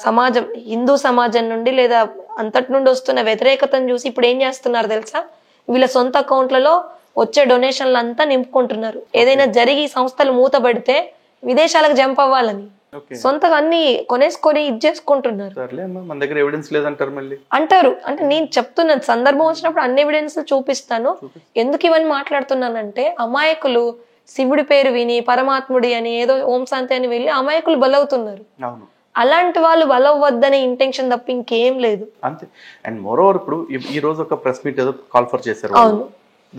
సమాజం, హిందూ సమాజం నుండి లేదా అంతటి నుండి వస్తున్న వ్యతిరేకతను చూసి ఇప్పుడు ఏం చేస్తున్నారు తెలుసా? వీళ్ళ సొంత అకౌంట్లలో వచ్చే డొనేషన్లు అంతా నింపుకుంటున్నారు. ఏదైనా జరిగి సంస్థలు మూతబడితే విదేశాలకు జంప్ అవ్వాలని సొంతగా అన్ని కొనేసుకొని ఇది చేసుకుంటున్నారు. మన దగ్గర ఎవిడెన్స్ లేదంటారు మళ్ళీ అంటారు. అంటే నేను చెప్తున్నాను, సందర్భం వచ్చినప్పుడు అన్ని ఎవిడెన్స్ చూపిస్తాను. ఎందుకు ఇవన్నీ మాట్లాడుతున్నానంటే, అమాయకులు శివుడి పేరు విని పరమాత్ముడి అని ఏదో ఓం శాంతి అని వెళ్ళి అమాయకులు బలవుతున్నారు. అలాంటి వాళ్ళు బలవద్దనే ఇంటెన్షన్ తప్ప ఇంకేం లేదు. అంతే. అండ్ మోరోవర్ ఇప్పుడు ఈ రోజు ఒక ప్రెస్ మీట్ ఏదో కాల్ ఫర్ చేశారు.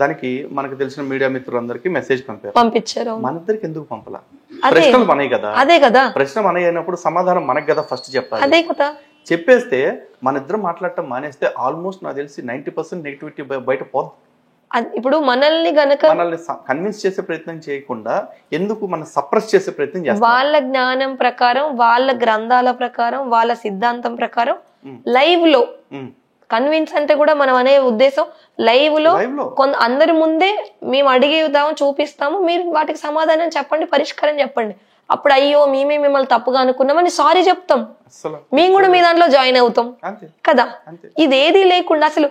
దానికి మనకు తెలిసిన మీడియా మిత్రులందరికీ మెసేజ్ పంపించారు. మన ఇద్దరికి ఎందుకు పంపలా? ప్రశ్నలు మనయ్యి కదా. అదే కదా, ప్రశ్న మనయ్య అయినప్పుడు సమాధానం మనకు కదా ఫస్ట్ చెప్పాలి. అదే కదా. చెప్పేస్తే మన ఇద్దరం మాట్లాడటం మానేస్తే ఆల్మోస్ట్ నాకు తెలిసి 90% నెగిటివిటీ బయట పోదు. ఇప్పుడు మనల్ని కన్విన్స్ చేసే ప్రయత్నం చేయకుండా ఎందుకు మనం సప్రెస్ చేసే ప్రయత్నం చేస్తాం? వాళ్ళ జ్ఞానం ప్రకారం, వాళ్ళ గ్రంథాల ప్రకారం, వాళ్ళ సిద్ధాంతం ప్రకారం లైవ్ లో కన్విన్స్ అంటే కూడా మనం అనే ఉద్దేశం లైవ్ లో అందరి ముందే మేము అడిగేదాము, చూపిస్తాము, మీరు వాటికి సమాధానం చెప్పండి, పరిష్కారం చెప్పండి. అప్పుడు అయ్యో మేమే మిమ్మల్ని తప్పుగా అనుకున్నామని సారీ చెప్తాం, మేము కూడా మీ దాంట్లో జాయిన్ అవుతాం కదా. ఇదేది లేకుండా అసలు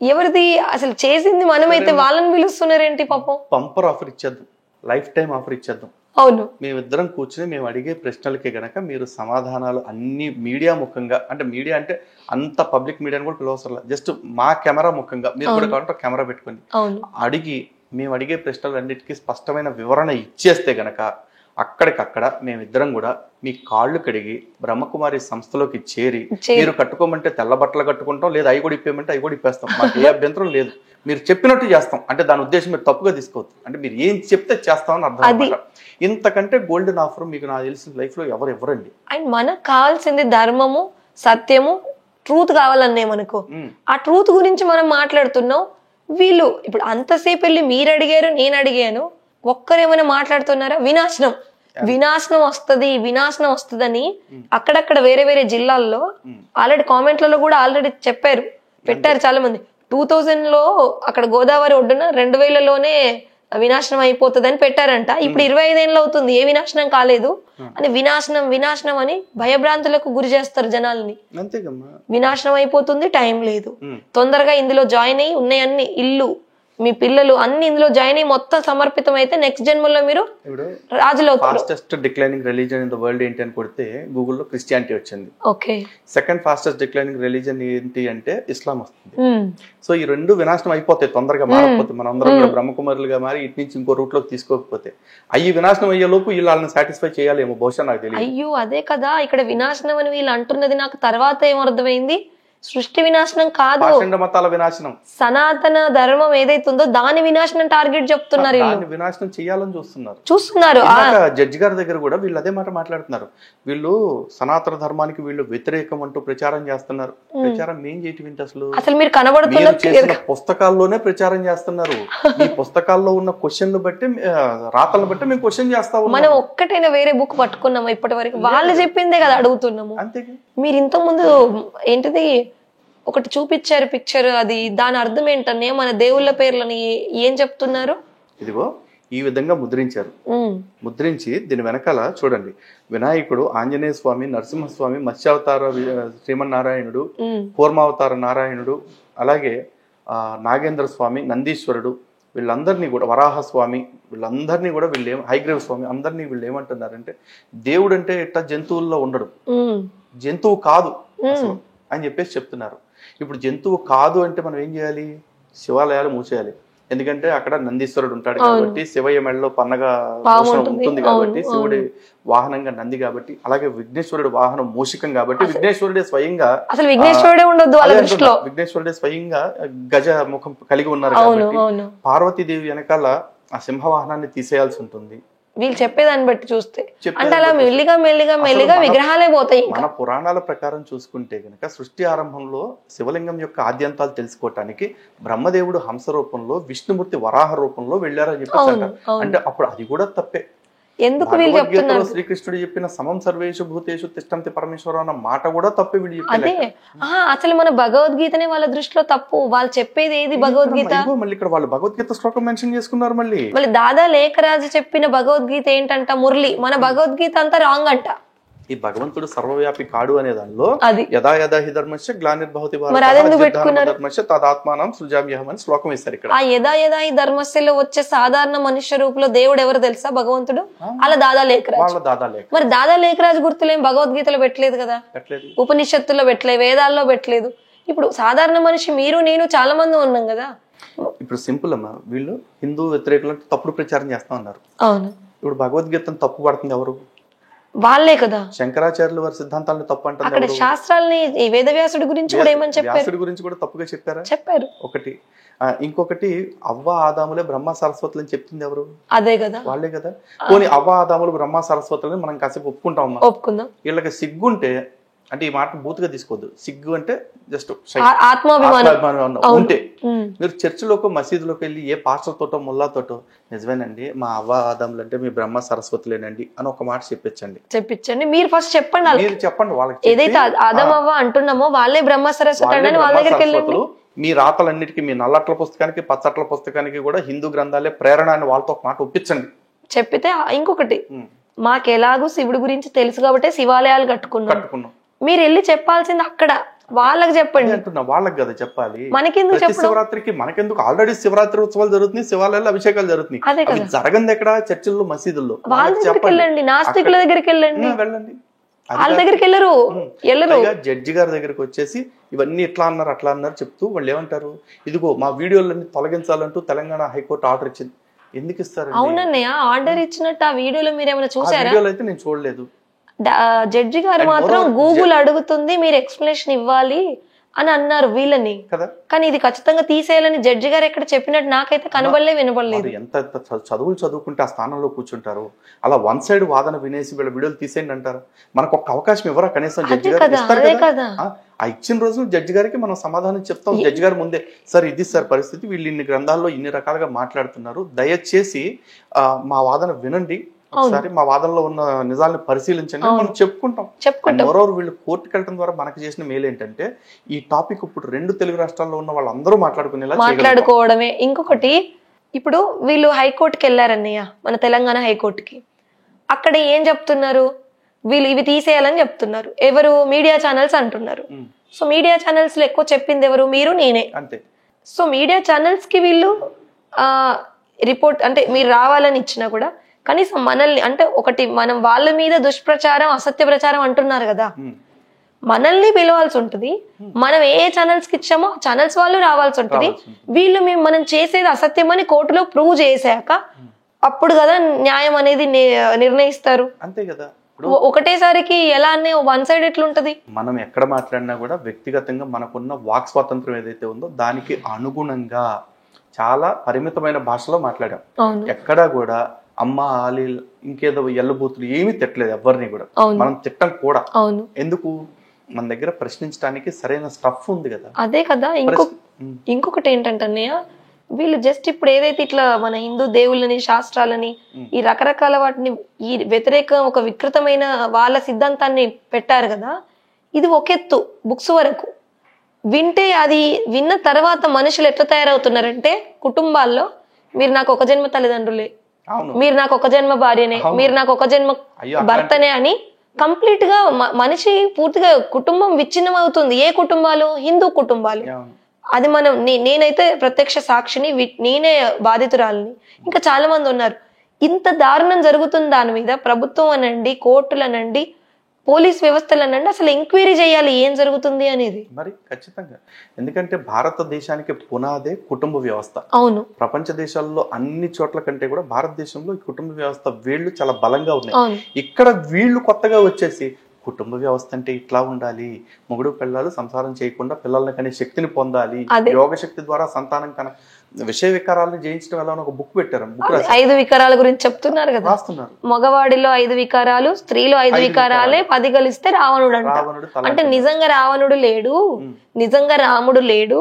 ఎవరిది అసలు చేసింది మనమైతే వాళ్ళని పిలుస్తున్నారేంటి పాపం? పంపర్ ఆఫర్ ఇచ్చేద్దాం, లైఫ్ టైం ఆఫర్ ఇచ్చేద్దాం. అవును, మేమిద్దరం కూర్చుని మేము అడిగే ప్రశ్నలకి గనక మీరు సమాధానాలు అన్ని మీడియా ముఖంగా, అంటే మీడియా అంటే అంత పబ్లిక్ మీడియాని కూడా పిలవసరం, జస్ట్ మా కెమెరా ముఖంగా మీరు కూడా కావాలంటే కెమెరా పెట్టుకోండి, అడిగి మేము అడిగే ప్రశ్నలన్నిటికీ స్పష్టమైన వివరణ ఇచ్చేస్తే గనక అక్కడికక్కడ మేమిద్దరం కూడా మీ కాళ్ళు కడిగి బ్రహ్మకుమారి సంస్థలోకి చేరి, మీరు కట్టుకోమంటే తెల్ల బట్టలు కట్టుకుంటాం, లేదా అవి కూడా ఇప్పేయమంటే అవి కూడా ఇప్పేస్తాం, మాకు ఏ అభ్యంతరం లేదు, మీరు చెప్పినట్టు చేస్తాం. అంటే దాని ఉద్దేశం మీరు తప్పుగా తీసుకోవద్దు, అంటే మీరు ఏం చెప్తే చేస్తామని అర్థం అనమాట. ఇంతకంటే గోల్డెన్ ఆఫర్ మీకు నాకు తెలిసిన లైఫ్ లో ఎవరు ఇవ్వరండి. అండ్ మనకు కావాల్సింది ధర్మము, సత్యము, ట్రూత్ కావాలన్నే మనకు. ఆ ట్రూత్ గురించి మనం మాట్లాడుతున్నాం. వీళ్ళు ఇప్పుడు అంతసేపు వెళ్ళి మీరు అడిగారు, నేను అడిగాను, ఒక్కరేమైనా మాట్లాడుతున్నారా? వినాశనం వస్తుందని అక్కడక్కడ వేరే వేరే జిల్లాల్లో ఆల్రెడీ కామెంట్లలో కూడా ఆల్రెడీ పెట్టారు చాలా మంది. 2000 లో అక్కడ గోదావరి ఒడ్డున 2000లోనే వినాశనం అయిపోతుందని పెట్టారంట. ఇప్పుడు 25 ఏళ్ళు అవుతుంది, ఏ వినాశనం కాలేదు అని వినాశనం అని భయభ్రాంతులకు గురి చేస్తారు జనాల్ని. వినాశనం అయిపోతుంది, టైం లేదు, తొందరగా ఇందులో జాయిన్ అయ్యి ఉన్నాయన్ని ఇల్లు, మీ పిల్లలు అన్ని ఇందులో జాయిన్ అయ్యి మొత్తం సమర్పితం అయితే నెక్స్ట్ జన్మలో మీరు రాజులు అవుతారు. Fastest declining religion in the world ఏంటి అని కొడితే గూగుల్లో క్రిస్టియానిటీ వచ్చింది. Okay. Second fastest declining religion ఏంటి అంటే ఇస్లాం వస్తుంది. సో ఈ రెండు వినాశనం అయిపోతాయి తొందరగా మారకపోతే, మనం అందరం కూడా బ్రహ్మకుమారులుగా మారి ఇటు నుంచి ఇంకో రూట్ లోకి తీసుకోకపోతే. అయ్యి వినాశనం అయ్యే లోపు వీళ్ళని సాటిస్ఫై చేయాలేమో బహుశా, నాకు తెలియదు. అయ్యో అదే కదా, ఇక్కడ వినాశనం అని వీళ్ళు అంటున్నది నాకు తర్వాత ఏమర్థమైంది, సృష్టి వినాశనం కాదు, మతాల వినాశనం, సనాతన ధర్మం ఏదైతుందో దాని వినాశనం టార్గెట్ చెప్తున్నారు. వినాశనం చేయాలని చూస్తున్నారు. జడ్జి గారి దగ్గర కూడా వీళ్ళు అదే మాట మాట్లాడుతున్నారు. వీళ్ళు సనాతన ధర్మానికి వీళ్ళు వ్యతిరేకం అంటూ ప్రచారం చేస్తున్నారు. ప్రచారం ఏం చేయటం అసలు మీరు కనబడుతున్న పుస్తకాల్లోనే ప్రచారం చేస్తున్నారు. ఈ పుస్తకాల్లో ఉన్న క్వశ్చన్లు బట్టి, రాతలను బట్టి మేము క్వశ్చన్ చేస్తాము. మనం ఒక్కటైనా వేరే బుక్ పట్టుకున్నాము ఇప్పటి వరకు? వాళ్ళు చెప్పిందే కదా అడుగుతున్నాము. అంతే. మీరు ఇంత ముందు ఏంటిది ఒకటి చూపించారు పిక్చర్, అది దాని అర్థం ఏంటనే మన దేవుళ్ళ పేర్లని ఏం చెప్తున్నారు? ఇదిగో ఈ విధంగా ముద్రించారు. ముద్రించి దీని వెనకాల చూడండి, వినాయకుడు, ఆంజనేయ స్వామి, నరసింహస్వామి, మత్స్యావతార శ్రీమన్నారాయణుడు, కూర్మావతార నారాయణుడు, అలాగే నాగేంద్ర స్వామి, నందీశ్వరుడు, వీళ్ళందరినీ కూడా వరాహస్వామి, వీళ్ళందరినీ కూడా హైగ్రీవ స్వామి, అందరినీ వీళ్ళు ఏమంటున్నారంటే దేవుడు అంటే ఇట్లా జంతువుల్లో ఉండడు, జంతువు కాదు అసలు అని చెప్పేసి చెప్తున్నారు. ఇప్పుడు జంతువు కాదు అంటే మనం ఏం చేయాలి? శివాలయాలు మూసేయాలి. ఎందుకంటే అక్కడ నందీశ్వరుడు ఉంటాడు కాబట్టి, శివయ్య మెడలో పన్నగా ఉంటుంది కాబట్టి, శివుడి వాహనంగా నంది కాబట్టి, అలాగే విఘ్నేశ్వరుడు వాహనం మూషికం కాబట్టి, విఘ్నేశ్వరుడే స్వయంగా విఘ్నేశ్వరుడే స్వయంగా గజ ముఖం కలిగి ఉన్నారు కాబట్టి పార్వతీదేవి వెనకాల ఆ సింహవాహనాన్ని తీసేయాల్సి ఉంటుంది. వీళ్ళు చెప్పేదాన్ని బట్టి చూస్తే అంటే అలా మెల్లిగా విగ్రహాలే పోతాయి. మన పురాణాల ప్రకారం చూసుకుంటే గనక సృష్టి ఆరంభంలో శివలింగం యొక్క ఆద్యంతాలు తెలుసుకోవటానికి బ్రహ్మదేవుడు హంస రూపంలో, విష్ణుమూర్తి వరాహ రూపంలో వెళ్ళారని చెప్పేసి అంటే అప్పుడు అది కూడా తప్పే. ఎందుకు వీళ్ళు చెప్తున్నారు? శ్రీకృష్ణుడు చెప్పిన సమం సర్వేషు భూతేషు తిష్టంతి పరమేశ్వర అన్న మాట కూడా తప్పే వీళ్ళు చెప్పారు. అదే అసలు మన భగవద్గీతనే వాళ్ళ దృష్టిలో తప్పు. వాళ్ళు చెప్పేది ఏది భగవద్గీత? మళ్ళీ ఇక్కడ వాళ్ళు భగవద్గీత శ్లోకం మెన్షన్ చేసుకున్నారు. మళ్ళీ దాదా లేఖరాజు చెప్పిన భగవద్గీత ఏంటంట మురళి, మన భగవద్గీత అంతా రాంగ్ అంట. ఈ భగవంతుడు సర్వవ్యాపి కాడు అనే దానిలో యదా యదా హి ధర్మస్య గ్లానిర్భవతి ధర్మస్య తదాత్మానం సృజామ్యహం అని శ్లోకం వేస్తారు. ఇక్కడ ఆ యదా యదా హి ధర్మస్యలో వచ్చే సాధారణ మనుష్య రూపంలో దేవుడు ఎవరు తెలుసా? భగవంతుడు. అలా దాదా లేఖరాజు. మరి దాదా లేఖరాజు గుర్తులేం భగవద్గీతలో పెట్టలేదు కదా, ఉపనిషత్తుల్లో పెట్టలేదు, వేదాల్లో పెట్టలేదు. ఇప్పుడు సాధారణ మనిషి మీరు నేను చాలా మంది ఉన్నాం కదా. ఇప్పుడు సింపుల్ అమ్మా, వీళ్ళు హిందూ వ్యతిరేకులు తప్పుడు ప్రచారం చేస్తా ఉన్నారు. అవును. ఇప్పుడు భగవద్గీతను తప్పు పడుతుంది ఎవరు? వాళ్ళే కదా. శంకరాచార్యులు వారి సిద్ధాంతాలను తప్పు అక్కడ అంటారు. శాస్త్రాలని ఈ వేదవ్యాసుడి గురించి కూడా ఏమని చెప్పారు? వ్యాసుడి గురించి కూడా తప్పుగా చెప్పారు. ఒకటి. ఇంకొకటి, అవ్వ ఆదాములే బ్రహ్మ సరస్వతులు అని చెప్తుంది ఎవరు? అదే కదా, వాళ్ళే కదా. పోనీ అవ్వ ఆదాములు బ్రహ్మ సరస్వతులని మనం కాసేపు ఒప్పుకుందాం. వీళ్ళకి సిగ్గుంటే, అంటే ఈ మాట బూతుగా తీసుకోవద్దు, సిగ్గు అంటే జస్ట్ ఆత్మాభిమానం ఉంటే మీరు చర్చిలోకి మసీదులోకి వెళ్ళి ఏ పాస్టర్ తోటో ముల్లాతోటో నిజమేనండి మా అవ్వ ఆదాములు అంటే మీ బ్రహ్మ సరస్వతులేనండి అని ఒక మాట చెప్పించండి. మీరు ఫస్ట్ చెప్పండి వాళ్ళకి. ఏదైతే ఆదం అవ్వ అంటున్నామో వాళ్ళే బ్రహ్మ సరస్వతి వాళ్ళ దగ్గరికి వెళ్ళండి. మీ రాతలన్నిటికీ, మీ నల్లట్ల పుస్తకానికి పచ్చట్ల పుస్తకానికి కూడా హిందూ గ్రంథాలే ప్రేరణ అని వాళ్ళతో ఒక మాట ఒప్పించండి. చెప్పితే ఇంకొకటి, మాకెలాగూ శివుడి గురించి తెలుసు కాబట్టి శివాలయాలు కట్టుకున్నాం. మీరు వెళ్ళి చెప్పాల్సింది అక్కడ వాళ్ళకి చెప్పండి అంటున్నా. వాళ్ళకి కదా చెప్పాలి. మనకెందుకు శివరాత్రికి మనకెందుకు? ఆల్రెడీ శివరాత్రి ఉత్సవాలు జరుగుతున్నాయి, శివాలయాల్లో అభిషేకాలు జరుగుతున్నాయి. జరగంది ఎక్కడ? చర్చిల్లో, మసీదుల్లో. వాళ్ళ దగ్గరికి వెళ్ళండి, నాస్తికుల దగ్గరికి వెళ్ళండి. వాళ్ళ దగ్గరికి వెళ్ళరు. జడ్జి గారి దగ్గరికి వచ్చేసి ఇవన్నీ ఇట్లా అన్నారు అట్లా అన్నారు చెప్తూ వాళ్ళు ఏమంటారు, ఇదిగో మా వీడియోలన్నీ తొలగించాలంటూ తెలంగాణ హైకోర్టు ఆర్డర్ ఇచ్చింది. ఎందుకు ఇస్తారు? అవునన్నయ్య, ఆర్డర్ ఇచ్చినట్టు ఆ వీడియోలో మీరు ఏమైనా చూసారా? వీడియోలో అయితే నేను చూడలేదు. జడ్జి గారు మాత్రం గూగుల్ అడుగుతుంది, మీరు ఎక్స్ప్లెనేషన్ ఇవ్వాలి అని అన్నారు వీళ్ళని. కానీ ఇది ఖచ్చితంగా తీసేయాలని జడ్జి గారు ఎక్కడ చెప్పినట్టు నాకైతే వినపడలేదు. ఎంత చదువులు చదువుకుంటే ఆ స్థానంలో కూర్చుంటారు. అలా వన్ సైడ్ వాదన వినేసి వీళ్ళ వీడియోలు తీసేయండి అంటారు. మనకు ఒక అవకాశం ఇవ్వరా కనీసం? జడ్జి గారు ఇస్తారు కదా. ఆ ఇచ్చిన రోజు జడ్జి గారికి మనం సమాధానం చెప్తాం. జడ్జి గారి ముందే, సార్ ఇది సార్ పరిస్థితి, వీళ్ళు ఇన్ని గ్రంథాల్లో ఇన్ని రకాలుగా మాట్లాడుతున్నారు, దయచేసి మా వాదన వినండి, ఒకసారి మా వాదనలో ఉన్న నిజాలను పరిశీలించండి, మనం చెప్పుకుంటాం. మరోవర్ వీళ్ళు కోర్టుకి వెళ్ళడం ద్వారా మనకు చేసిన మేలు ఏంటంటే ఈ టాపిక్ ఇప్పుడు 2 తెలుగు రాష్ట్రాల్లో ఉన్న వాళ్ళందరూ మాట్లాడుకోవడమే. ఇంకొకటి, ఇప్పుడు వీళ్ళు హైకోర్టుకి వెళ్ళారన్నయ్య, మన తెలంగాణ హైకోర్టుకి. అక్కడ ఏం చెప్తున్నారు? వీళ్ళు ఇవి తీసేయాలని చెప్తున్నారు. ఎవరు? మీడియా ఛానల్స్ అంటున్నారు. సో మీడియా ఛానల్స్ లో ఎక్కువ చెప్పింది ఎవరు? మీరు, నేనే. అంతే. సో మీడియా ఛానల్స్ కి వీళ్ళు రిపోర్ట్ అంటే మీరు రావాలని ఇచ్చినా కూడా కనీసం మనల్ని, అంటే ఒకటి మనం వాళ్ళ మీద దుష్ప్రచారం, అసత్య ప్రచారం అంటున్నారు కదా, మనల్ని పిలవాల్సి ఉంటుంది. మనం ఏ ఛానల్స్ కి ఇచ్చామో ఛానల్స్ వాళ్ళు రావాల్సి ఉంటుంది. వీళ్ళు మనం చేసేది అసత్యం అని కోర్టులో ప్రూవ్ చేశాక అప్పుడు కదా న్యాయం అనేది నిర్ణయిస్తారు. అంతే కదా. ఒకటేసారికి ఎలా అనే వన్ సైడ్ ఎట్లుంటది? మనం ఎక్కడ మాట్లాడినా కూడా వ్యక్తిగతంగా మనకున్న వాక్ స్వాతంత్రం ఏదైతే ఉందో దానికి అనుగుణంగా చాలా పరిమితమైన భాషలో మాట్లాడాం. ఎక్కడా కూడా అమ్మ ఆలి ఇంకేదో ఎల్లబూతులు ఏమీ తిట్టలేదు ఎవరిని కూడా. మనం తిట్టం కూడా. ఎందుకు? మన దగ్గర ప్రశ్నించడానికి సరైన స్టఫ్ ఉంది కదా. అదే కదా. ఇంకొకటి ఏంటంటే అన్నయ్య, వీళ్ళు జస్ట్ ఇప్పుడు ఏదైతే ఇట్లా మన హిందూ దేవుళ్ళని, శాస్త్రాలని, ఈ రకరకాల వాటిని ఈ వ్యతిరేక ఒక వికృతమైన వాళ్ళ సిద్ధాంతాన్ని పెట్టారు కదా, ఇది ఒక ఎత్తు బుక్స్ వరకు వింటే. అది విన్న తర్వాత మనుషులు ఎట్లా తయారవుతున్నారంటే, కుటుంబాల్లో మీరు నాకు ఒక జన్మ తల్లిదండ్రులే, మీరు నాకు ఒక జన్మ భార్యనే, మీరు నాకు ఒక జన్మ భర్తనే అని కంప్లీట్ గా మనిషి పూర్తిగా కుటుంబం విచ్ఛిన్నం అవుతుంది. ఏ కుటుంబాలు? హిందూ కుటుంబాలు. అది మనం నేనైతే ప్రత్యక్ష సాక్షిని, నేనే బాధితురాలని, ఇంకా చాలా మంది ఉన్నారు. ఇంత దారుణం జరుగుతుంది. దాని మీద ప్రభుత్వం అనండి, కోర్టులు అనండి, పోలీస్ వ్యవస్థలు అనండి, అసలు ఎంక్వైరీ చేయాలి ఏం జరుగుతుంది అనేది. మరి ఖచ్చితంగా. ఎందుకంటే భారతదేశానికి పునాదే కుటుంబ వ్యవస్థ. అవును. ప్రపంచ దేశాల్లో అన్ని చోట్ల కంటే కూడా భారతదేశంలో ఈ కుటుంబ వ్యవస్థ వేళ్లు చాలా బలంగా ఉన్నాయి. ఇక్కడ వీళ్ళు కొత్తగా వచ్చేసి కుటుంబ వ్యవస్థ అంటే ఇట్లా ఉండాలి, మొగుడు పిల్లలు సంసారం చేయకుండా పిల్లల్ని కనే శక్తిని పొందాలి, యోగ శక్తి ద్వారా సంతానం కన విషయ వికారాలను జయించడం ఎలా ఒక బుక్ పెట్టారు. 5 వికారాల గురించి చెప్తున్నారు కదా, రాస్తున్నారు. మగవాడిలో 5 వికారాలు, స్త్రీలో 5 వికారాలే, 10 కలిస్తే రావణుడు అంట. అంటే నిజంగా రావణుడు లేడు, నిజంగా రాముడు లేడు,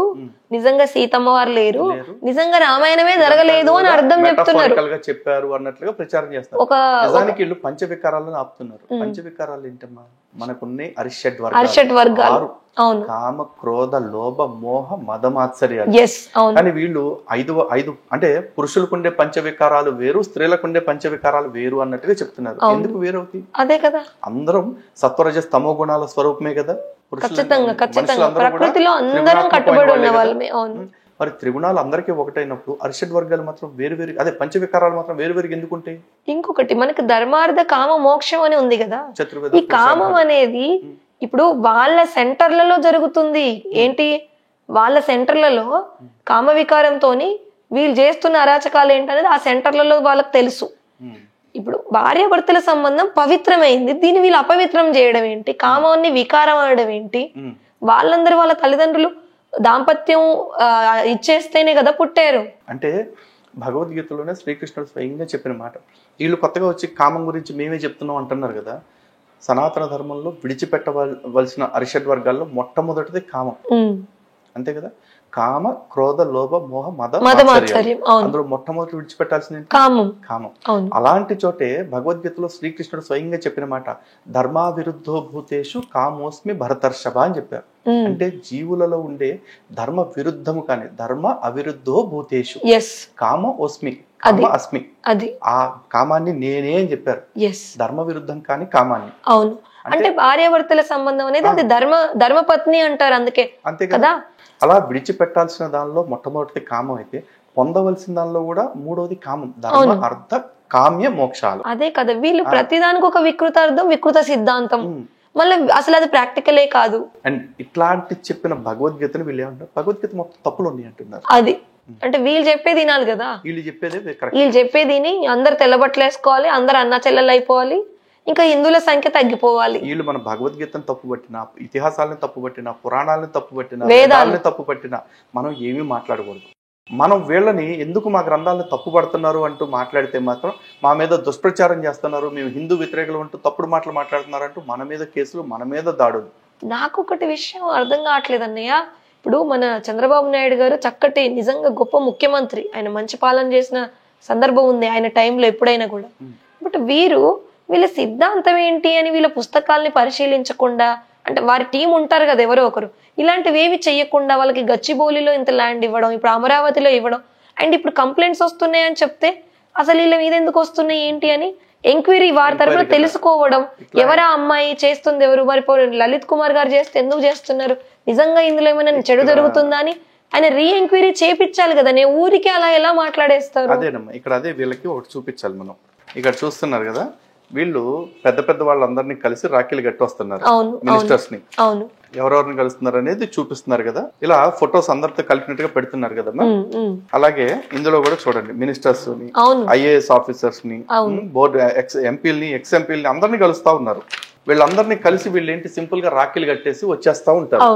నిజంగా సీతమ్మ వారు లేరు, నిజంగా రామాయణమే జరగలేదు అని అర్థం చెప్తున్నారు. చెప్పారు అన్నట్లుగా ప్రచారం చేస్తారు. నిజానికి వీళ్ళు పంచవికారాలను ఆపుతున్నారు. పంచవికారాలు ఏంటమ్మా? మనకున్న అరిషడ్ వర్గాలు, కామ, క్రోధ, లోభ, మోహ, మదమాత్సర్యాలు. కానీ వీళ్ళు 5 అంటే పురుషులకుండే పంచవికారాలు వేరు, స్త్రీలకుండే పంచవికారాలు వేరు అన్నట్టుగా చెప్తున్నారు. ఎందుకు వేరవుతాయి? అదే కదా. అందరం సత్వరజ తమో గుణాల స్వరూపమే కదా. ప్రకృతిలో అందరం కట్టుబడి ఉన్న వాళ్ళమే. మరి త్రిగుణాలు అందరికీ ఒకటైనప్పుడు అరిషడ్ వర్గాలు మాత్రం వేరు వేరు, అదే పంచవికారాలు మాత్రం వేరు వేరుగా ఎందుకుంటాయి? ఇంకొకటి, మనకి ధర్మార్థ కామ మోక్షం అని ఉంది కదా. ఈ కామం అనేది ఇప్పుడు వాళ్ళ సెంటర్లలో జరుగుతుంది. ఏంటి? వాళ్ళ సెంటర్లలో కామ వికారంతో వీళ్ళు చేస్తున్న అరాచకాలు ఏంటనేది ఆ సెంటర్లలో వాళ్ళకి తెలుసు. ఇప్పుడు భార్యాభర్తల సంబంధం పవిత్రమైంది, దీన్ని వీళ్ళు అపవిత్రం చేయడం ఏంటి, కామాన్ని వికారం అనడం ఏంటి? వాళ్ళందరూ వాళ్ళ తల్లిదండ్రులు దాంపత్యం ఇచ్చేస్తేనే కదా పుట్టారు. అంటే భగవద్గీతలోనే శ్రీకృష్ణుడు స్వయంగా చెప్పిన మాట. వీళ్ళు కొత్తగా వచ్చి కామం గురించి మేమే చెప్తున్నాం అంటున్నారు కదా. సనాతన ధర్మంలో విడిచిపెట్టవలసిన అరిషడ్ వర్గాల్లో మొట్టమొదటిది కామం, అంతే కదా. కామ, క్రోధ, లోభ, మోహ, మద, మాత్సర్యం. అందులో మొట్టమొదటి విడిచిపెట్టాల్సింది కామం. అలాంటి చోటే భగవద్గీతలో శ్రీకృష్ణుడు స్వయంగా చెప్పిన మాట ధర్మావిరుద్ధో భూతేషు కామోస్మి భరతర్షభ అని చెప్పారు. అంటే జీవులలో ఉండే ధర్మ విరుద్ధము కానీ ధర్మ అవిరుద్ధో భూతేషు కామ ఓస్మి అస్మి, ఆ కామాన్ని నేనే అని చెప్పారు. ధర్మ విరుద్ధం కానీ కామాన్ని. అవును, అంటే భార్యాభర్తల సంబంధం అనేది అది ధర్మపత్ని అంటారు, అందుకే అంతే కదా. అలా విడిచిపెట్టాల్సిన దానిలో మొట్టమొదటి కామం అయితే పొందవలసిన దానిలో కూడా మూడవది కామం. ధర్మ అర్థ కామ్య మోక్షాలు. అదే కదా, వీళ్ళు ప్రతిదానికి ఒక వికృతార్థం, వికృత సిద్ధాంతం, మళ్ళీ అసలు అది ప్రాక్టికలే కాదు. అండ్ ఇట్లాంటి చెప్పిన భగవద్గీతను వీళ్ళు ఏమంటారు, భగవద్గీత మొత్తం తప్పులు ఉన్నాయి అంటున్నారు. అది అంటే వీళ్ళు చెప్పేది వినాలి కదా, వీళ్ళు చెప్పేది అందరు తెల్లబట్టలు వేసుకోవాలి, అందరు అన్నా చెల్లెలు అయిపోవాలి, ఇంకా హిందువుల సంఖ్య తగ్గిపోవాలి. వీళ్ళు మన భగవద్గీతను తప్పుపట్టిన, ఇతిహాసాలను తప్పుపట్టిన, పురాణాలను తప్పుపట్టిన, వేదాలను తప్పుపట్టిన మనం ఏమీ మాట్లాడకూడదు. మనం వీళ్ళని ఎందుకు మా గ్రంథాలను తప్పుపడుతున్నారు అంటూ మాట్లాడితే మాత్రం మా మీద దుష్ప్రచారం చేస్తున్నారు, మేము హిందూ వ్యతిరేకులు అంటూ తప్పుడు మాటలు మాట్లాడుతున్నారు అంటూ మన మీద కేసులు, మన మీద దాడులు. నాకు ఒకటి విషయం అర్థం కావట్లేదు అన్నయ్య. ఇప్పుడు మన చంద్రబాబు నాయుడు గారు చక్కటి నిజంగా గొప్ప ముఖ్యమంత్రి, ఆయన మంచి పాలన చేసిన సందర్భం ఉంది ఆయన టైంలో ఎప్పుడైనా కూడా. బట్ వీళ్ళ సిద్ధాంతం ఏంటి అని వీళ్ళ పుస్తకాలని పరిశీలించకుండా, అంటే వారి టీం ఉంటారు కదా ఎవరో ఒకరు, ఇలాంటివి ఏవి చెయ్యకుండా వాళ్ళకి గచ్చిబౌలిలో ఇంత ల్యాండ్ ఇవ్వడం, ఇప్పుడు అమరావతిలో ఇవ్వడం, అండ్ ఇప్పుడు కంప్లైంట్స్ వస్తున్నాయని చెప్తే అసలు వీళ్ళ మీద ఎందుకు వస్తున్నాయి ఏంటి అని ఎంక్వైరీ వారి తరఫున తెలుసుకోవడం, ఎవరా అమ్మాయి చేస్తుంది, ఎవరు మరి లలిత్ కుమార్ గారు చేస్తే ఎందుకు చేస్తున్నారు, నిజంగా ఇందులో ఏమైనా చెడు జరుగుతుందా అని ఆయన రీ ఎంక్వైరీ చేపించాలి కదా. నేను ఊరికి అలా ఎలా మాట్లాడేస్తారు? అదేనమ్మా, ఇక్కడ అదే వీళ్ళకి ఒకటి చూపించాలి మనం. ఇక్కడ చూస్తున్నారు కదా, వీళ్ళు పెద్ద పెద్ద వాళ్ళందరినీ కలిసి రాఖీలు కట్టి వస్తున్నారు, మినిస్టర్స్ ని. ఎవరెవరిని కలుస్తున్నారు అనేది చూపిస్తున్నారు కదా. ఇలా ఫొటోస్ అందరితో కలిపినట్టుగా పెడుతున్నారు కదమ్మా. అలాగే ఇందులో కూడా చూడండి, మినిస్టర్స్ ని, ఐఏఎస్ ఆఫీసర్స్ ని, బోర్డు ఎంపీలని, ఎక్స్ ఎంపీలని అందరినీ కలుస్తా ఉన్నారు. వీళ్ళందరినీ కలిసి వీళ్ళు ఏంటి సింపుల్ గా రాఖీలు కట్టేసి వచ్చేస్తా ఉంటారు.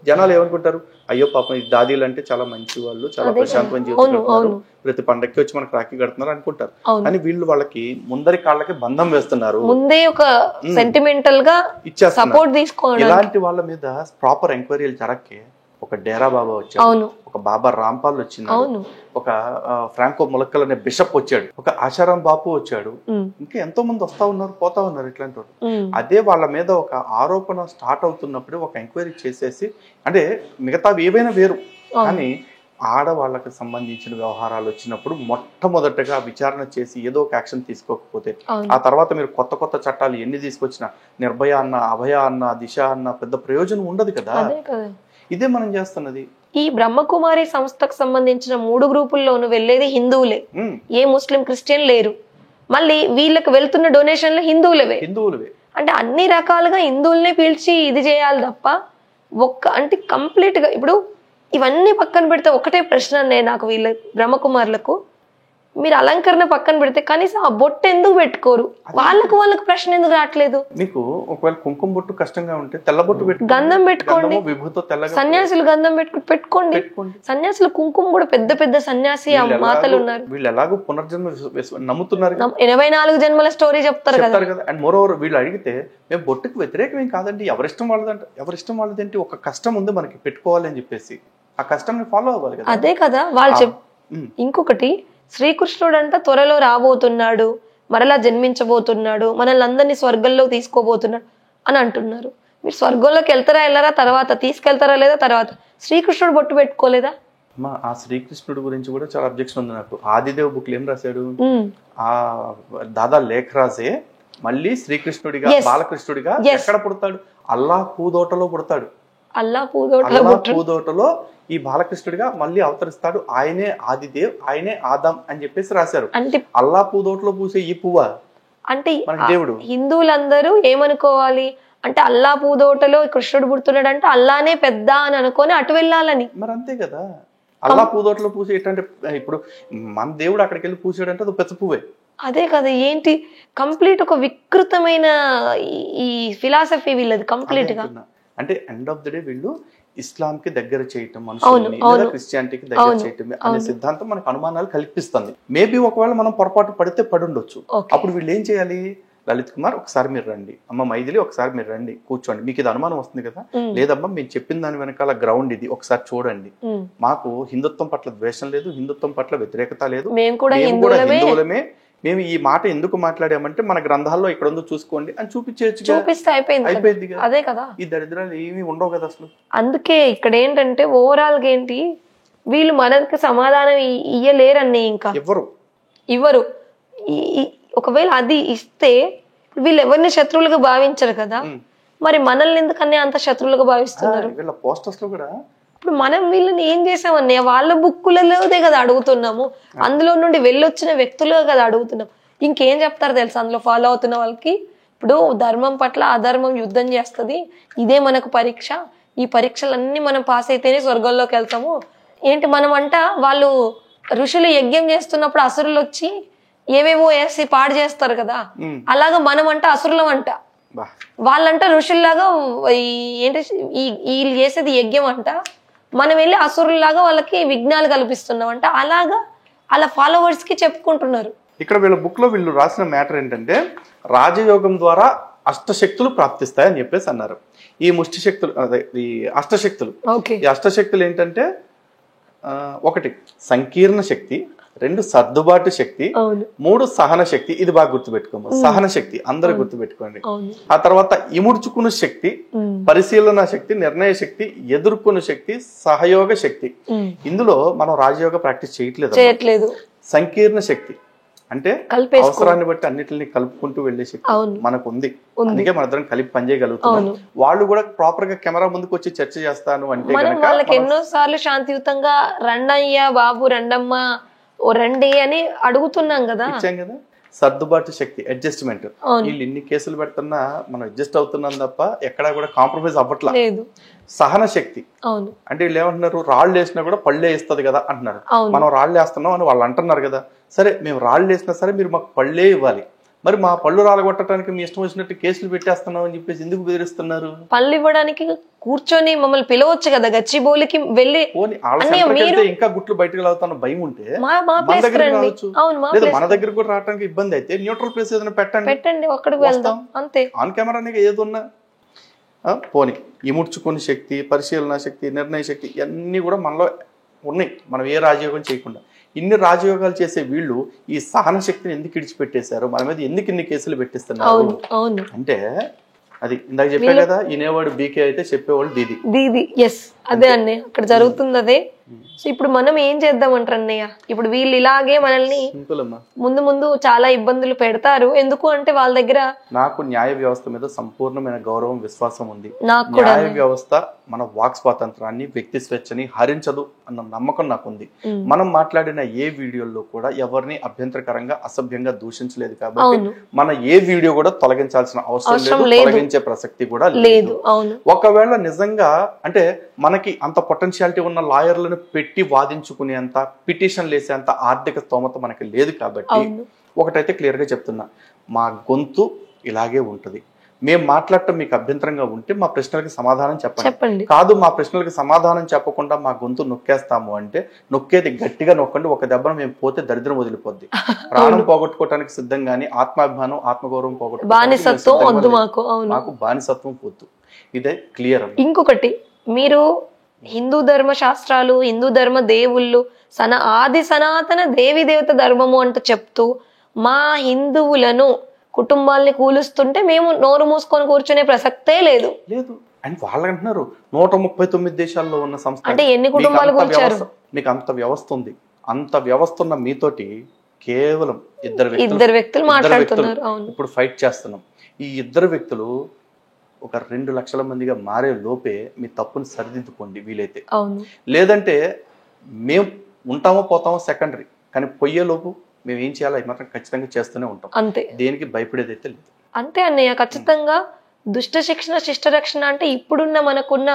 జనాలు ఏమనుకుంటారు, అయ్యో పాపం ఈ దాదీలు అంటే చాలా మంచి వాళ్ళు, చాలా ప్రశాంతమైన జీవితం, ప్రతి పండక్కి వచ్చి మనకు రాఖీ కడుతున్నారు అనుకుంటారు. అని వీళ్ళు వాళ్ళకి ముందరి కాళ్ళకి బంధం వేస్తున్నారు, ముందే ఒక సెంటిమెంటల్ గా సపోర్ట్ తీసుకోవాలి. ఇలాంటి వాళ్ళ మీద ప్రాపర్ ఎంక్వైరీలు జరక్కే ఒక డేరా బాబా వచ్చాడు, ఒక బాబా రాంపాల్ వచ్చింది, ఒక ఫ్రాంకో ములక్కల్ అనే బిషప్ వచ్చాడు, ఒక ఆశారాం బాపు వచ్చాడు, ఇంకా ఎంతో మంది వస్తా ఉన్నారు, పోతా ఉన్నారు ఇట్లాంటి వాళ్ళు. అదే వాళ్ళ మీద ఒక ఆరోపణ స్టార్ట్ అవుతున్నప్పుడు ఒక ఎంక్వైరీ చేసేసి, అంటే మిగతావి ఏవైనా వేరు కానీ ఆడవాళ్ళకి సంబంధించిన వ్యవహారాలు వచ్చినప్పుడు మొట్టమొదటగా విచారణ చేసి ఏదో ఒక యాక్షన్ తీసుకోకపోతే ఆ తర్వాత మీరు కొత్త కొత్త చట్టాలు ఎన్ని తీసుకొచ్చినా నిర్భయ అన్న, అభయ అన్న, దిశ అన్న పెద్ద ప్రయోజనం ఉండదు కదా. ఇదే మనం చేస్తున్నది. ఈ బ్రహ్మకుమారి సంస్థకు సంబంధించిన 3 గ్రూపుల్లోనూ వెళ్లేది హిందువులే, ఏ ముస్లిం క్రిస్టియన్ లేరు. మళ్ళీ వీళ్ళకి వెళ్తున్న డొనేషన్లు హిందువులవే. అంటే అన్ని రకాలుగా హిందువులనే పీల్చి ఇది చేయాలి తప్ప అంటే కంప్లీట్ గా ఇప్పుడు ఇవన్నీ పక్కన పెడితే ఒకటే ప్రశ్న నాకు వీళ్ళ బ్రహ్మకుమారులకు, మీరు అలంకరణ పక్కన పెడితే కనీసం ఆ బొట్టు ఎందుకు పెట్టుకోరు? వాళ్ళకు ప్రశ్న ఎందుకు రావట్లేదు? మీకు ఒకవేళ కుంకుమ బొట్టు కష్టంగా ఉంటే తెల్ల బొట్టు పెట్టుకోండి, గంధం పెట్టుకోండి, సన్యాసులు గంధం పెట్టుకోండి. సన్యాసులు కుంకుమ కూడా పెద్ద పెద్ద సన్యాసి మాతలు ఉన్నారు, వీళ్ళు ఎలాగో పునర్జన్మ నమ్ముతున్నారు, 84 జన్మల స్టోరీ చెప్తారు కదా. అండ్ మోర్ ఓవర్ వీళ్ళు అడిగితే మేము బొట్టుకు వ్యతిరేకమేం కాదండి, ఎవరిష్టం వాళ్ళదంటే ఒక కష్టం ఉంది మనకి పెట్టుకోవాలి అని చెప్పేసి ఆ కష్టాన్ని ఫాలో అవ్వాలి కదా. అదే కదా వాళ్ళు ఇంకొకటి, శ్రీకృష్ణుడు అంట త్వరలో రాబోతున్నాడు, మరలా జన్మించబోతున్నాడు, మనల్ని అందరినీ స్వర్గంలో తీసుకోబోతున్నాడు అని అంటున్నారు. మీరు స్వర్గంలోకి వెళ్ళరా తర్వాత తీసుకెళ్తారా లేదా తర్వాత? శ్రీకృష్ణుడు బొట్టు పెట్టుకోలేదా? ఆ శ్రీకృష్ణుడు గురించి కూడా చాలా అబ్జెక్షన్ ఉంది నాకు. ఆదిదేవ్ బుక్ ఏం రాశాడు, ఆ దాదా లేఖరాజే మళ్ళీ శ్రీకృష్ణుడిగా బాలకృష్ణుడిగా ఎక్కడ పుడతాడు? అల్లా పూదోటలో పుడతాడు. అల్లా పూదోటలో ఈ బాలకృష్ణుడిగా మళ్ళీ అవతరిస్తాడు, ఆయనే ఆదిదేవ్, ఆయనే ఆదాం అని చెప్పేసి రాశారు. అల్లా పూదోటలో పూసే ఈ పువ్వా అంటే దేవుడు? హిందువులందరూ ఏమనుకోవాలి అంటే అల్లా పూదోటలో కృష్ణుడు పుడుతున్నాడు అంటే అల్లానే పెద్ద అని అనుకొని అటు వెళ్ళాలని. మరి అంతే కదా, అల్లా పూదోటలో పూసే ఏంటంటే ఇప్పుడు మన దేవుడు అక్కడికి వెళ్ళి పూసాడంటే అది పెద్ద పువ్వే. అదే కదా, ఏంటి కంప్లీట్ ఒక వికృతమైన ఈ ఫిలాసఫీ వీళ్ళది కంప్లీట్ గా. అంటే ఎండ్ ఆఫ్ ది డే వీళ్ళు ఇస్లాం కి దగ్గర చేయటం, మనుషుల్ని లేదా క్రిస్టియానిటీకి దగ్గర చేయటం అనే సిద్ధాంతం మనకు అనుమానాలు కల్పిస్తుంది. మేబీ ఒకవేళ మనం పొరపాటు పడితే పడుండొచ్చు. అప్పుడు వీళ్ళు ఏం చేయాలి, లలిత్ కుమార్ ఒకసారి మీరు రండి, అమ్మ మైథిలి ఒకసారి మీరు రండి, కూర్చోండి, మీకు ఇది అనుమానం వస్తుంది కదా, లేదమ్మా మేము చెప్పిన దాని వెనకాల గ్రౌండ్ ఇది, ఒకసారి చూడండి, మాకు హిందుత్వం పట్ల ద్వేషం లేదు, హిందుత్వం పట్ల వ్యతిరేకత లేదు, మేము కూడా హిందువులమే, మేము ఈ మాట ఎందుకు మాట్లాడామంటే మన గ్రంథాల్లో ఇక్కడ ఉందో చూసుకోండి అని చూపించేయచ్చు, చూపిస్తే అయిపోయింది. అదే కదా, ఈ దరిద్రాలు ఏమీ ఉండవు కదా అసలు. అందుకే ఇక్కడ ఏంటంటే ఓవరాల్ గా ఏంటి, వీళ్ళు మనకి సమాధానం ఇయ్యలేరని, ఇంకా ఇవ్వరు. ఒకవేళ అది ఇస్తే వీళ్ళు ఎవరిని శత్రువులుగా భావించరు కదా, మరి మనల్ని ఎందుకన్నా అంత శత్రువులుగా భావిస్తున్నారు? ఇప్పుడు మనం వీళ్ళని ఏం చేసామన్నయ్య, వాళ్ళ బుక్కులలోదే కదా అడుగుతున్నాము, అందులో నుండి వెళ్ళొచ్చిన వ్యక్తులుగా కదా అడుగుతున్నాం. ఇంకేం చెప్తారు తెలుసా అందులో ఫాలో అవుతున్న వాళ్ళకి? ఇప్పుడు ధర్మం పట్ల అధర్మం యుద్ధం చేస్తుంది, ఇదే మనకు పరీక్ష, ఈ పరీక్షలన్నీ మనం పాస్ అయితేనే స్వర్గంలోకి వెళ్తాము. ఏంటి మనం అంట, వాళ్ళు ఋషులు యజ్ఞం చేస్తున్నప్పుడు అసురులు వచ్చి ఏవేవో వేసి పాడు చేస్తారు కదా, అలాగా మనం అంట అసురులం అంట, వాళ్ళంట ఋషుల్లాగా ఏంటి వీళ్ళు చేసేది యజ్ఞం అంట, మనం వెళ్ళి అసురుల్లాగా వాళ్ళకి విఘ్నాలు కల్పిస్తున్నాం అంట. అలాగా అలా ఫాలోవర్స్ కి చెప్పుకుంటున్నారు. ఇక్కడ వీళ్ళ బుక్ లో వీళ్ళు రాసిన మ్యాటర్ ఏంటంటే, రాజయోగం ద్వారా అష్టశక్తులు ప్రాప్తిస్తాయని చెప్పేసి అన్నారు. ఈ ముష్టి శక్తులు, అదే ఈ అష్టశక్తులు, ఈ అష్టశక్తులు ఏంటంటే, 1 సంకీర్ణ శక్తి, 2 సర్దుబాటు శక్తి, 3 సహన శక్తి. ఇది బాగా గుర్తుపెట్టుకోండి, సహన శక్తి అందరూ గుర్తుపెట్టుకోండి. ఆ తర్వాత ఇముడ్చుకున్న శక్తి, పరిశీలన శక్తి, నిర్ణయ శక్తి, ఎదుర్కొన్న శక్తి, సహయోగ శక్తి. ఇందులో మనం రాజయోగ ప్రాక్టీస్ చేయట్లేదు. సంకీర్ణ శక్తి అంటే అవసరాన్ని బట్టి అన్నిటిని కలుపుకుంటూ వెళ్లే శక్తి మనకు ఉంది, అందుకే మన ఇద్దరం కలిపి పనిచేయగలుగుతాం. వాళ్ళు కూడా ప్రాపర్ గా కెమెరా ముందుకు వచ్చి చర్చ చేస్తాను అంటే వాళ్ళకి ఎన్నో సార్లు శాంతియుతంగా రండయ్యా బాబు రండమ్మ ఓ రండి అని అడుగుతున్నాం కదా. సర్దుబాటు శక్తి, అడ్జస్ట్మెంట్. వీళ్ళు ఇన్ని కేసులు పెడుతున్నా మనం అడ్జస్ట్ అవుతున్నాం తప్ప ఎక్కడా కూడా కాంప్రమైజ్ అవ్వట్లేదు. సహన శక్తి అంటే వీళ్ళు ఏమంటున్నారు, రాళ్ళు వేసినా కూడా పళ్ళే ఇస్తుంది కదా అంటున్నారు. మనం రాళ్ళు వేస్తున్నాం అని వాళ్ళు అంటున్నారు కదా, సరే మేము రాళ్ళు వేసినా సరే మీరు మాకు పళ్ళే ఇవ్వాలి, మరి మా పళ్ళు రాలగొట్టడానికి మీ ఇష్టం వచ్చినట్టు కేసులు పెట్టేస్తున్నాం అని చెప్పేసి ఎందుకు బెదిరిస్తున్నారు? పళ్ళు ఇవ్వడానికి కూర్చొని మమ్మల్ని పిలవచ్చు కదా, గచ్చిబౌలికి వెళ్ళి ఇంకా గుట్లు బయటకు లాగుతున్న భయం ఉంటే మన దగ్గర రావచ్చు, లేదా మన దగ్గర కూడా రావడానికి ఇబ్బంది అయితే న్యూట్రల్ ప్లేస్ ఏదైనా పెట్టండి, అక్కడికి వెళ్దాం అంతే. ఆన్ కెమెరా ఏదున్నా పోనీ. ఇముడ్చుకునే శక్తి, పరిశీలన శక్తి, నిర్ణయ శక్తి ఇవన్నీ కూడా మనలో ఉన్నాయి, మనం ఏ రాజయోగం చేయకుండా. ఇన్ని రాజయోగాలు చేసే వీళ్ళు ఈ సహన శక్తిని ఎందుకు ఇడిచిపెట్టేశారు, మన మీద ఎందుకు ఇన్ని కేసులు పెట్టిస్తున్నారు అంటే, అది ఇందాక చెప్పా కదా, వినేవాడు బీకే అయితే చెప్పేవాళ్ళు దీది. అదే అన్నయ్య అక్కడ జరుగుతుంది అదే. సో ఇప్పుడు మనం ఏం చేద్దామంటారు అన్నయ్య, ఇప్పుడు వీళ్ళు ఇలాగే మనల్ని ముందు చాలా ఇబ్బందులు పెడతారు. ఎందుకు అంటే వాళ్ళ దగ్గర నాకు న్యాయ వ్యవస్థ మీద సంపూర్ణమైన గౌరవం, విశ్వాసం ఉంది. న్యాయ వ్యవస్థ మన వాక్ స్వాతంత్రాన్ని, వ్యక్తి స్వేచ్ఛని హరించదు అన్న నమ్మకం నాకుంది. మనం మాట్లాడిన ఏ వీడియోల్లో కూడా ఎవరిని అభ్యంతరకరంగా, అసభ్యంగా దూషించలేదు కాబట్టి మన ఏ వీడియో కూడా తొలగించాల్సిన అవసరం లేదు, తొలగించే ప్రసక్తి కూడా లేదు. ఒకవేళ నిజంగా అంటే మనకి అంత పొటెన్షియాలిటీ ఉన్న లాయర్లను పెట్టి వాదించుకునేంత, పిటిషన్లు వేసేంత ఆర్థిక స్తోమత మనకి లేదు కాబట్టి ఒకటైతే క్లియర్ గా చెప్తున్నా, మా గొంతు ఇలాగే ఉంటది. మేము మాట్లాడటం మీకు అభ్యంతరంగా ఉంటే మా ప్రశ్నలకు సమాధానం చెప్పండి. కాదు మా ప్రశ్నలకు సమాధానం చెప్పకుండా మా గొంతు నొక్కేస్తాము అంటే నొక్కేది గట్టిగా నొక్కండి, ఒక దెబ్బను మేము పోతే దరిద్రం వదిలిపోద్ది. ప్రాణం పోగొట్టుకోవడానికి సిద్ధంగానే ఆత్మాభిమానం, ఆత్మగౌరవం పోగొట్టుకోవడానికి మాకు బానిసత్వం పోద్దు. ఇదే క్లియర్. ఇంకొకటి, మీరు హిందూ ధర్మ శాస్త్రాలు, హిందూ ధర్మ దేవుళ్ళు, ఆది సనాతన దేవి దేవత ధర్మము అంటూ చెప్తూ మా హిందువులను, కుటుంబాలని కూలుస్తుంటే మేము నోరు మూసుకొని కూర్చునే ప్రసక్తే లేదు. అండ్ వాళ్ళు అంటున్నారు 139 దేశాల్లో ఉన్న సంస్థ అంటే ఎన్ని కుటుంబాలు కూర్చారు? మీకు అంత వ్యవస్థ ఉంది, అంత వ్యవస్థ ఉన్న మీతోటి కేవలం ఇద్దరు వ్యక్తులు మాట్లాడుతున్నారు. ఇప్పుడు ఫైట్ చేస్తున్నాం. ఈ ఇద్దరు వ్యక్తులు ఒక 2 లక్షల మందిగా మారే లోపే మీ తప్పుని సరిదిద్దుకోండి వీలైతే. లేదంటే మేము ఉంటామో పోతామో సెకండరీ, కానీ పొయ్యే లోపు మేము ఏం చేయాలో అది మాత్రం ఖచ్చితంగా చేస్తూనే ఉంటాం. అంతే, దేనికి భయపడేదైతే లేదు. అంతే అన్నయ్య, ఖచ్చితంగా దుష్ట శిక్షణ శిష్ట రక్షణ అంటే ఇప్పుడున్న మనకున్న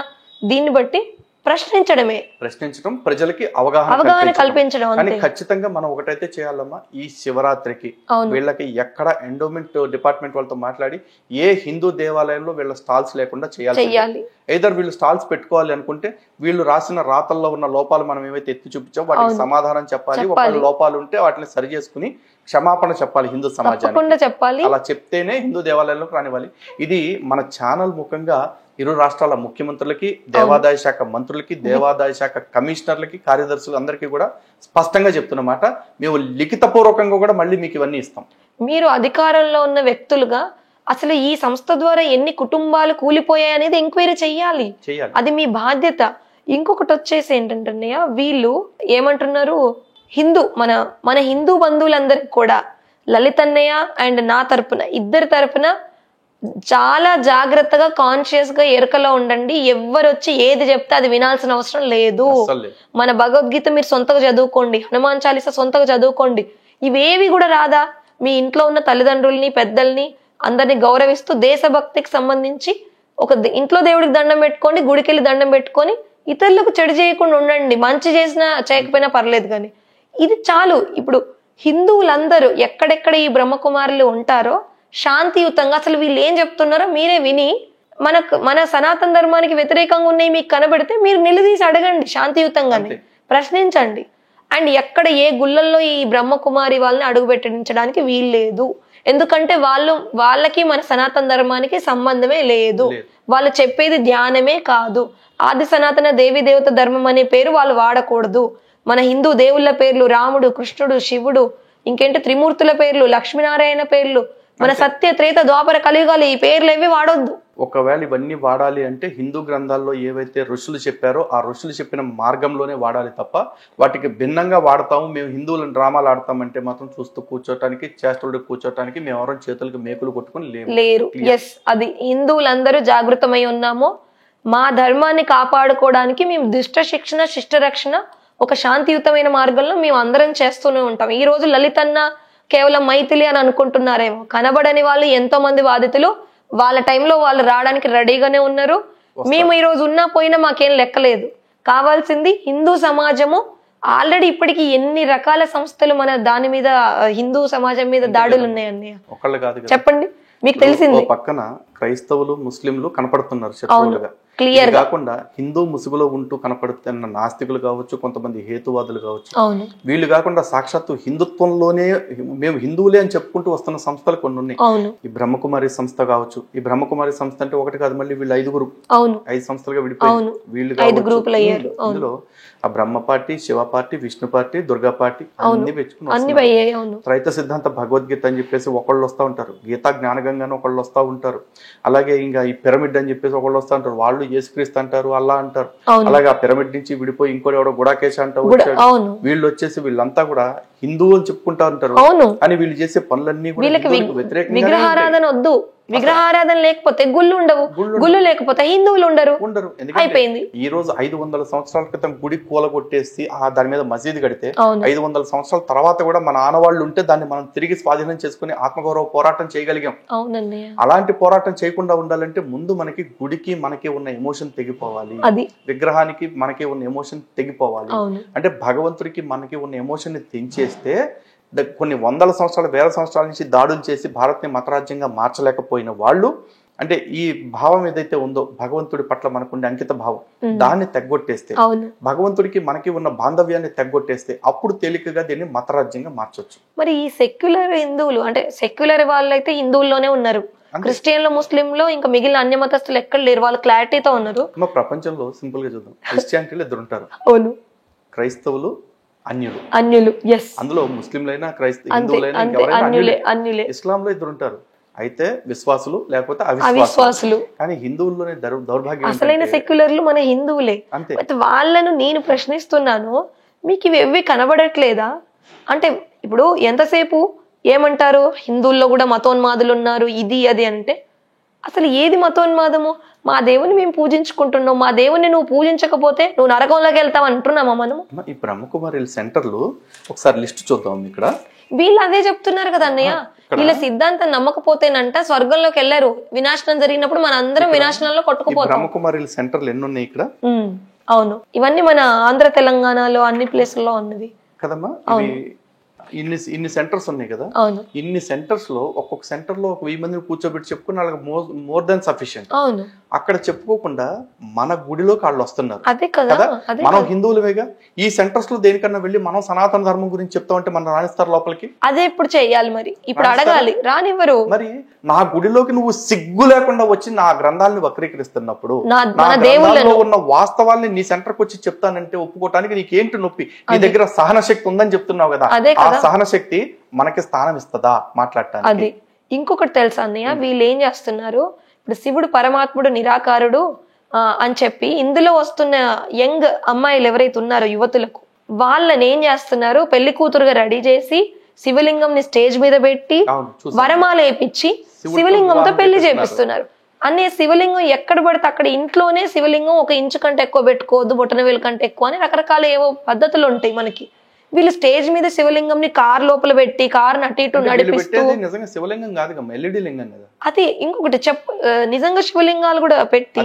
దీన్ని బట్టి ప్రశ్నించడం ప్రజలకి అవగాహన కల్పించడం. కానీ ఖచ్చితంగా మనం ఒకటైతే చేయాలమ్మా, ఈ శివరాత్రికి వీళ్ళకి ఎక్కడ ఎండోమెంట్ డిపార్ట్మెంట్ వాళ్ళతో మాట్లాడి ఏ హిందూ దేవాలయంలో వీళ్ళ స్టాల్స్ లేకుండా చేయాలి. ఏదర్ వీళ్ళు స్టాల్స్ పెట్టుకోవాలి అనుకుంటే వీళ్ళు రాసిన రాతల్లో ఉన్న లోపాలు మనం ఏవైతే ఎత్తి చూపించాం వాటికి సమాధానం చెప్పాలి. ఒకవేళ లోపాలు ఉంటే వాటిని సరి చేసుకుని క్షమాపణ చెప్పాలి హిందూ సమాజానికి. అలా చెప్తేనే హిందూ దేవాలయంలోకి రానివ్వాలి. ఇది మన ఛానల్ ముఖంగా ఇరు రాష్ట్రాల ముఖ్యమంత్రులకి, దేవాదాయ శాఖ మంత్రులకి, దేవాదాయ శాఖ కమిషనర్లకి, కార్యదర్శులు అందరికీ కూడా స్పష్టంగా చెప్తున్నమాట. మేము లిఖితపూర్వకంగా కూడా మళ్ళీ మీకు ఇవన్నీ ఇస్తాం. మీరు అధికారంలో ఉన్న వ్యక్తులుగా అసలు ఈ సంస్థ ద్వారా ఎన్ని కుటుంబాలు కూలిపోయాయి అనేది ఎంక్వైరీ చెయ్యాలి. అది మీ బాధ్యత. ఇంకొకటి వచ్చేసి ఏంటంటే వీళ్ళు ఏమంటున్నారు, హిందూ మన హిందూ బంధువులందరికి కూడా లలితన్నయ్య అండ్ నా తరపున ఇద్దరి తరపున చాలా జాగ్రత్తగా కాన్షియస్ గా ఎరుకలో ఉండండి. ఎవరు వచ్చి ఏది చెప్తే అది వినాల్సిన అవసరం లేదు. మన భగవద్గీత మీరు సొంతగా చదువుకోండి, హనుమాన్ చాలీసా సొంతగా చదువుకోండి. ఇవేవి కూడా రాదా? మీ ఇంట్లో ఉన్న తల్లిదండ్రుల్ని, పెద్దల్ని అందరినీ గౌరవిస్తూ దేశభక్తికి సంబంధించి ఒక ఇంట్లో దేవుడికి దండం పెట్టుకోండి, గుడికెళ్ళి దండం పెట్టుకొని ఇతరులకు చెడు చేయకుండా ఉండండి. మంచి చేసినా చేయకపోయినా పర్లేదు కానీ ఇది చాలు. ఇప్పుడు హిందువులందరూ ఎక్కడెక్కడ ఈ బ్రహ్మకుమారులు ఉంటారో శాంతియుతంగా అసలు వీళ్ళు ఏం చెప్తున్నారో మీరే విని మన సనాతన ధర్మానికి వ్యతిరేకంగా ఉన్నాయి మీకు కనబడితే మీరు నిలదీసి అడగండి, శాంతియుతంగానే ప్రశ్నించండి. అండ్ ఎక్కడ ఏ గుళ్ళల్లో ఈ బ్రహ్మకుమారి వాళ్ళని అడుగు పెట్టించడానికి వీల్లేదు. ఎందుకంటే వాళ్ళకి మన సనాతన ధర్మానికి సంబంధమే లేదు. వాళ్ళు చెప్పేది ధ్యానమే కాదు. ఆది సనాతన దేవి దేవత ధర్మం అనే పేరు వాళ్ళు వాడకూడదు. మన హిందూ దేవుళ్ళ పేర్లు రాముడు, కృష్ణుడు, శివుడు, ఇంకేంటి త్రిమూర్తుల పేర్లు, లక్ష్మీనారాయణ పేర్లు, మన సత్య త్రేత ద్వాపర కలియుగాలు ఈ పేర్లు ఏవి వాడొద్దు. ఒకవేళ ఇవన్నీ వాడాలి అంటే హిందూ గ్రంథాల్లో ఏవైతే ఋషులు చెప్పారో ఆ ఋషులు చెప్పిన మార్గంలోనే వాడాలి తప్ప వాటికి భిన్నంగా వాడతాము మేము హిందువులను డ్రామాలు ఆడతామంటే మాత్రం చూస్తూ కూర్చోటానికి, చేష్టలుడి కూర్చోటానికి మేము ఎవరైనా చేతులకు మేకులు కొట్టుకుని లేరు. ఎస్, అది హిందువులందరూ జాగృతమై ఉన్నాము. మా ధర్మాన్ని కాపాడుకోవడానికి మేము దుష్ట శిక్షణ, శిష్ట రక్షణ ఒక శాంతియుతమైన మార్గంలో మేము అందరం చేస్తూనే ఉంటాం. ఈ రోజు లలితన్న కేవలం మైథిలి అని అనుకుంటున్నారేమో, కనబడని వాళ్ళు ఎంతో మంది బాధితులు వాళ్ళ టైంలో వాళ్ళు రావడానికి రెడీగానే ఉన్నారు. మేము ఈ రోజు ఉన్నా పోయినా మాకేం లెక్కలేదు. కావాల్సింది హిందూ సమాజము. ఆల్రెడీ ఇప్పటికి ఎన్ని రకాల సంస్థలు మన దాని మీద హిందూ సమాజం మీద దాడులు ఉన్నాయన్నయ్య, చెప్పండి. మీకు తెలిసింది పక్కన క్రైస్తవులు, ముస్లింలు కనపడుతున్నారు శత్రువులుగా. క్లియర్ కాకుండా హిందూ ముసుగులో ఉంటూ కనపడుతున్న నాస్తికులు కావచ్చు, కొంతమంది హేతువాదులు కావచ్చు, వీళ్ళు కాకుండా సాక్షాత్తు హిందుత్వంలోనే మేము హిందువులే అని చెప్పుకుంటూ వస్తున్న సంస్థలు కొన్ని ఉన్నాయి. ఈ బ్రహ్మకుమారి సంస్థ కావచ్చు. ఈ బ్రహ్మకుమారి సంస్థ అంటే ఒకటి కాదు, మళ్ళీ వీళ్ళు 5 సంస్థలుగా విడిపోయి వీళ్ళు ఇందులో ఆ Brahma party, Shiva party, Vishnu party, Durga party అన్ని పెంచుకుని త్రైత సిద్ధాంత భగవద్గీత అని చెప్పేసి ఒకళ్ళు వస్తూ ఉంటారు, గీతా జ్ఞానగంగానే ఒకళ్ళు వస్తూ ఉంటారు, అలాగే ఇంకా ఈ పిరమిడ్ అని చెప్పేసి ఒకళ్ళు వస్తూ ఉంటారు, వాళ్ళు యేసుక్రీస్తు అంటారు, అల్లా అంటారు. అలాగే ఆ పిరమిడ్ నుంచి విడిపోయి ఇంకోటి ఎవడో గుడాకేశ అంటారు వచ్చాడు. వీళ్ళు వచ్చేసి వీళ్ళంతా కూడా హిందువు అని చెప్పుకుంటా ఉంటారు, కానీ వీళ్ళు చేసే పనులన్నీ వ్యతిరేకంగా. విగ్రహారాధన వద్దు, విగ్రహారాధన లేకపోతే గుళ్ళు ఉండవు, గుళ్ళు లేకపోతే హిందువులు ఉండరు. అయిపోయింది. ఈ రోజు 500 సంవత్సరాల క్రితం గుడి కూలగొట్టేసి దాని మీద మసీదు కడితే 500 సంవత్సరాల తర్వాత కూడా మన ఆనవాళ్ళు ఉంటే దాన్ని మనం తిరిగి స్వాధీనం చేసుకుని ఆత్మగౌరవ పోరాటం చేయగలిగాం. అలాంటి పోరాటం చేయకుండా ఉండాలంటే ముందు మనకి గుడికి మనకి ఉన్న ఎమోషన్ తెగిపోవాలి, విగ్రహానికి మనకి ఉన్న ఎమోషన్ తెగిపోవాలి. అంటే భగవంతుడికి మనకి ఉన్న ఎమోషన్ ని తెంచేస్తే కొన్ని వందల సంవత్సరాలు, వేల సంవత్సరాల నుంచి దాడులు చేసి భారత్ని మతరాజ్యంగా మార్చలేకపోయిన వాళ్ళు, అంటే ఈ భావం ఏదైతే ఉందో భగవంతుడి పట్ల మనకుండే అంకిత భావం, దాన్ని తెగ్గొట్టేస్తే, భగవంతుడికి మనకి ఉన్న బాంధవ్యాన్ని తెగ్గొట్టేస్తే అప్పుడు తేలికగా దీన్ని మతరాజ్యంగా మార్చొచ్చు. మరి ఈ సెక్యులర్ హిందువులు అంటే సెక్యులర్ వాళ్ళైతే హిందువుల్లోనే ఉన్నారు, క్రిస్టియన్లు, ముస్లింలు ఇంకా మిగిలిన అన్య మతస్థులు ఎక్కడ లేరు, వాళ్ళు క్లారిటీతో ఉన్నారు. ప్రపంచంలో సింపుల్ గా చూద్దాం, క్రిస్టియానిటీలో 2 ఉంటారు, క్రైస్తవులు, అన్యులు. అందులో ముస్లింలైనా హిందువులైనా ఇస్లాంలో 2 ఉంటారు, అయితే విశ్వాసులు లేకపోతే అవిశ్వాసులు. కానీ హిందువుల్లోనే దౌర్భాగ్యం అసలైన సెక్యులర్లు మన హిందువులే. అంతే. వాళ్ళను నేను ప్రశ్నిస్తున్నాను, మీకు ఇవి కనబడట్లేదా? అంటే ఇప్పుడు ఎంతసేపు ఏమంటారు, హిందువుల్లో కూడా మతోన్మాదులు ఉన్నారు, ఇది అది అంటే అసలు ఏది మతోన్మాదము? మా దేవుని మేము పూజించుకుంటున్నాం, మా దేవుని నువ్వు పూజించకపోతే నువ్వు నరకంలోకి వెళ్తావు అంటున్నామా మనము? ఈ బ్రహ్మకుమారి సెంటర్లు ఒకసారి లిస్ట్ చూద్దాం. ఇక్కడ వీళ్ళు అదే చెప్తున్నారు కదా అన్నయ్య, వీళ్ళ సిద్ధాంతం నమ్మకపోతేనంట స్వర్గంలోకి వెళ్ళారు. వినాశనం జరిగినప్పుడు మన అందరం వినాశనంలో కొట్టుకుపోతాం. బ్రహ్మకుమారి సెంటర్లు ఎన్ని ఉన్నాయి ఇక్కడ? అవును, ఇవన్నీ మన ఆంధ్ర తెలంగాణలో అన్ని ప్లేసుల్లో ఉన్నవి కదమ్మా. ఇన్ని సెంటర్స్ ఉన్నాయి కదా, అవును ఇన్ని సెంటర్స్ లో ఒక్కొక్క సెంటర్ లో 1000 మందిని కూర్చోబెట్టి చెప్పుకుని వాళ్ళకి మోర్ దెన్ సఫిషియంట్. అవును, అక్కడ చెప్పుకోకుండా మన గుడిలోకి వాళ్ళు వస్తున్నారు అదే కదా. మనం హిందువులమేగా, ఈ సెంటర్స్ లో దేనికన్నా వెళ్ళి మనం సనాతన ధర్మం గురించి చెప్తామంటే మనం రాణిస్తారు లోపలికి? అదే ఇప్పుడు చెయ్యాలి, మరి ఇప్పుడు అడగాలి, రానివ్వరు. మరి నా గుడిలోకి నువ్వు సిగ్గు లేకుండా వచ్చి నా గ్రంథాలను వక్రీకరిస్తున్నప్పుడు, నా దేవుళ్ళలో ఉన్న వాస్తవాల్ని నీ సెంటర్కి వచ్చి చెప్తానంటే ఒప్పుకోవటానికి నీకేంటి నొప్పి? నీ దగ్గర సహన శక్తి ఉందని చెప్తున్నావు కదా, ఆ సహన శక్తి మనకి స్థానం ఇస్తుందా మాట్లాడటానికి? అది ఇంకొకటి తెలుసా అన్నయ్య, వీళ్ళు ఏం చేస్తున్నారు, ఇప్పుడు శివుడు పరమాత్ముడు నిరాకారుడు అని చెప్పి ఇందులో వస్తున్న యంగ్ అమ్మాయిలు ఎవరైతే ఉన్నారో యువతులకు, వాళ్ళని ఏం చేస్తున్నారు, పెళ్లి కూతురుగా రెడీ చేసి శివలింగం ని స్టేజ్ మీద పెట్టి వరమాల వేపించి శివలింగంతో పెళ్లి చేపిస్తున్నారు. అనే శివలింగం ఎక్కడ పడితే అక్కడ ఇంట్లోనే శివలింగం 1 ఇంచు కంటే ఎక్కువ పెట్టుకోవద్దు, బొటనవేలు కంటే ఎక్కువ అని రకరకాల ఏవో పద్ధతులు ఉంటాయి మనకి. వీళ్ళు స్టేజ్ మీద శివలింగం ని కార్ లోపల పెట్టి కార్ అటు ఇటు నడిపిస్తూ, నిజంగా శివలింగం కాదు ఎల్ఈడి లింగం కదా అది. ఇంకొకటి నిజంగా శివలింగాలు కూడా పెట్టి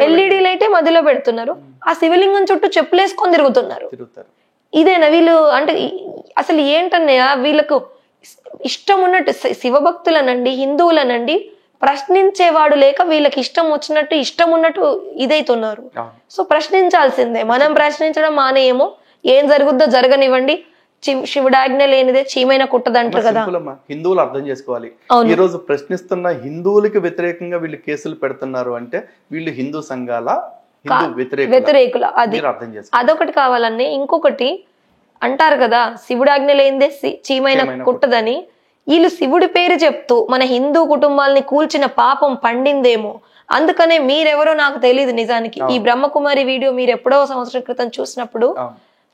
ఎల్ఈడి లైటే మధ్యలో పెడుతున్నారు. ఆ శివలింగం చుట్టూ చెప్పులేసుకొని తిరుగుతున్నారు. ఇదేనా వీళ్ళు అంటే? అసలు ఏంటన్నయ్య వీళ్ళకు ఇష్టం ఉన్నట్టు శివభక్తులనండి, హిందువులనండి ప్రశ్నించేవాడు లేక వీళ్ళకి ఇష్టం వచ్చినట్టు ఇష్టం ఉన్నట్టు ఇదైతున్నారు. సో ప్రశ్నించాల్సిందే. మనం ప్రశ్నించడం మానేమో, ఏం జరుగుద్దో జరగనివ్వండి, శివుడాజ్ఞ లేనిదే చీమైన కుట్టదంటారు కదా. హిందువులు అర్థం చేసుకోవాలి, ఈ రోజు ప్రశ్నిస్తున్న హిందువులకి వ్యతిరేకంగా వీళ్ళు కేసులు పెడుతున్నారు అంటే వీళ్ళు హిందూ సంఘాల వ్యతిరేకుల. అది అదొకటి కావాలని. ఇంకొకటి అంటారు కదా, శివుడాజ్ఞ లేనిదే చీమైన కుట్టదని. వీళ్ళు శివుడి పేరు చెప్తూ మన హిందూ కుటుంబాలని కూల్చిన పాపం పండిందేమో, అందుకనే మీరెవరో నాకు తెలియదు. నిజానికి ఈ బ్రహ్మకుమారి వీడియో మీరు ఎప్పుడో సంవత్సరం క్రితం చూసినప్పుడు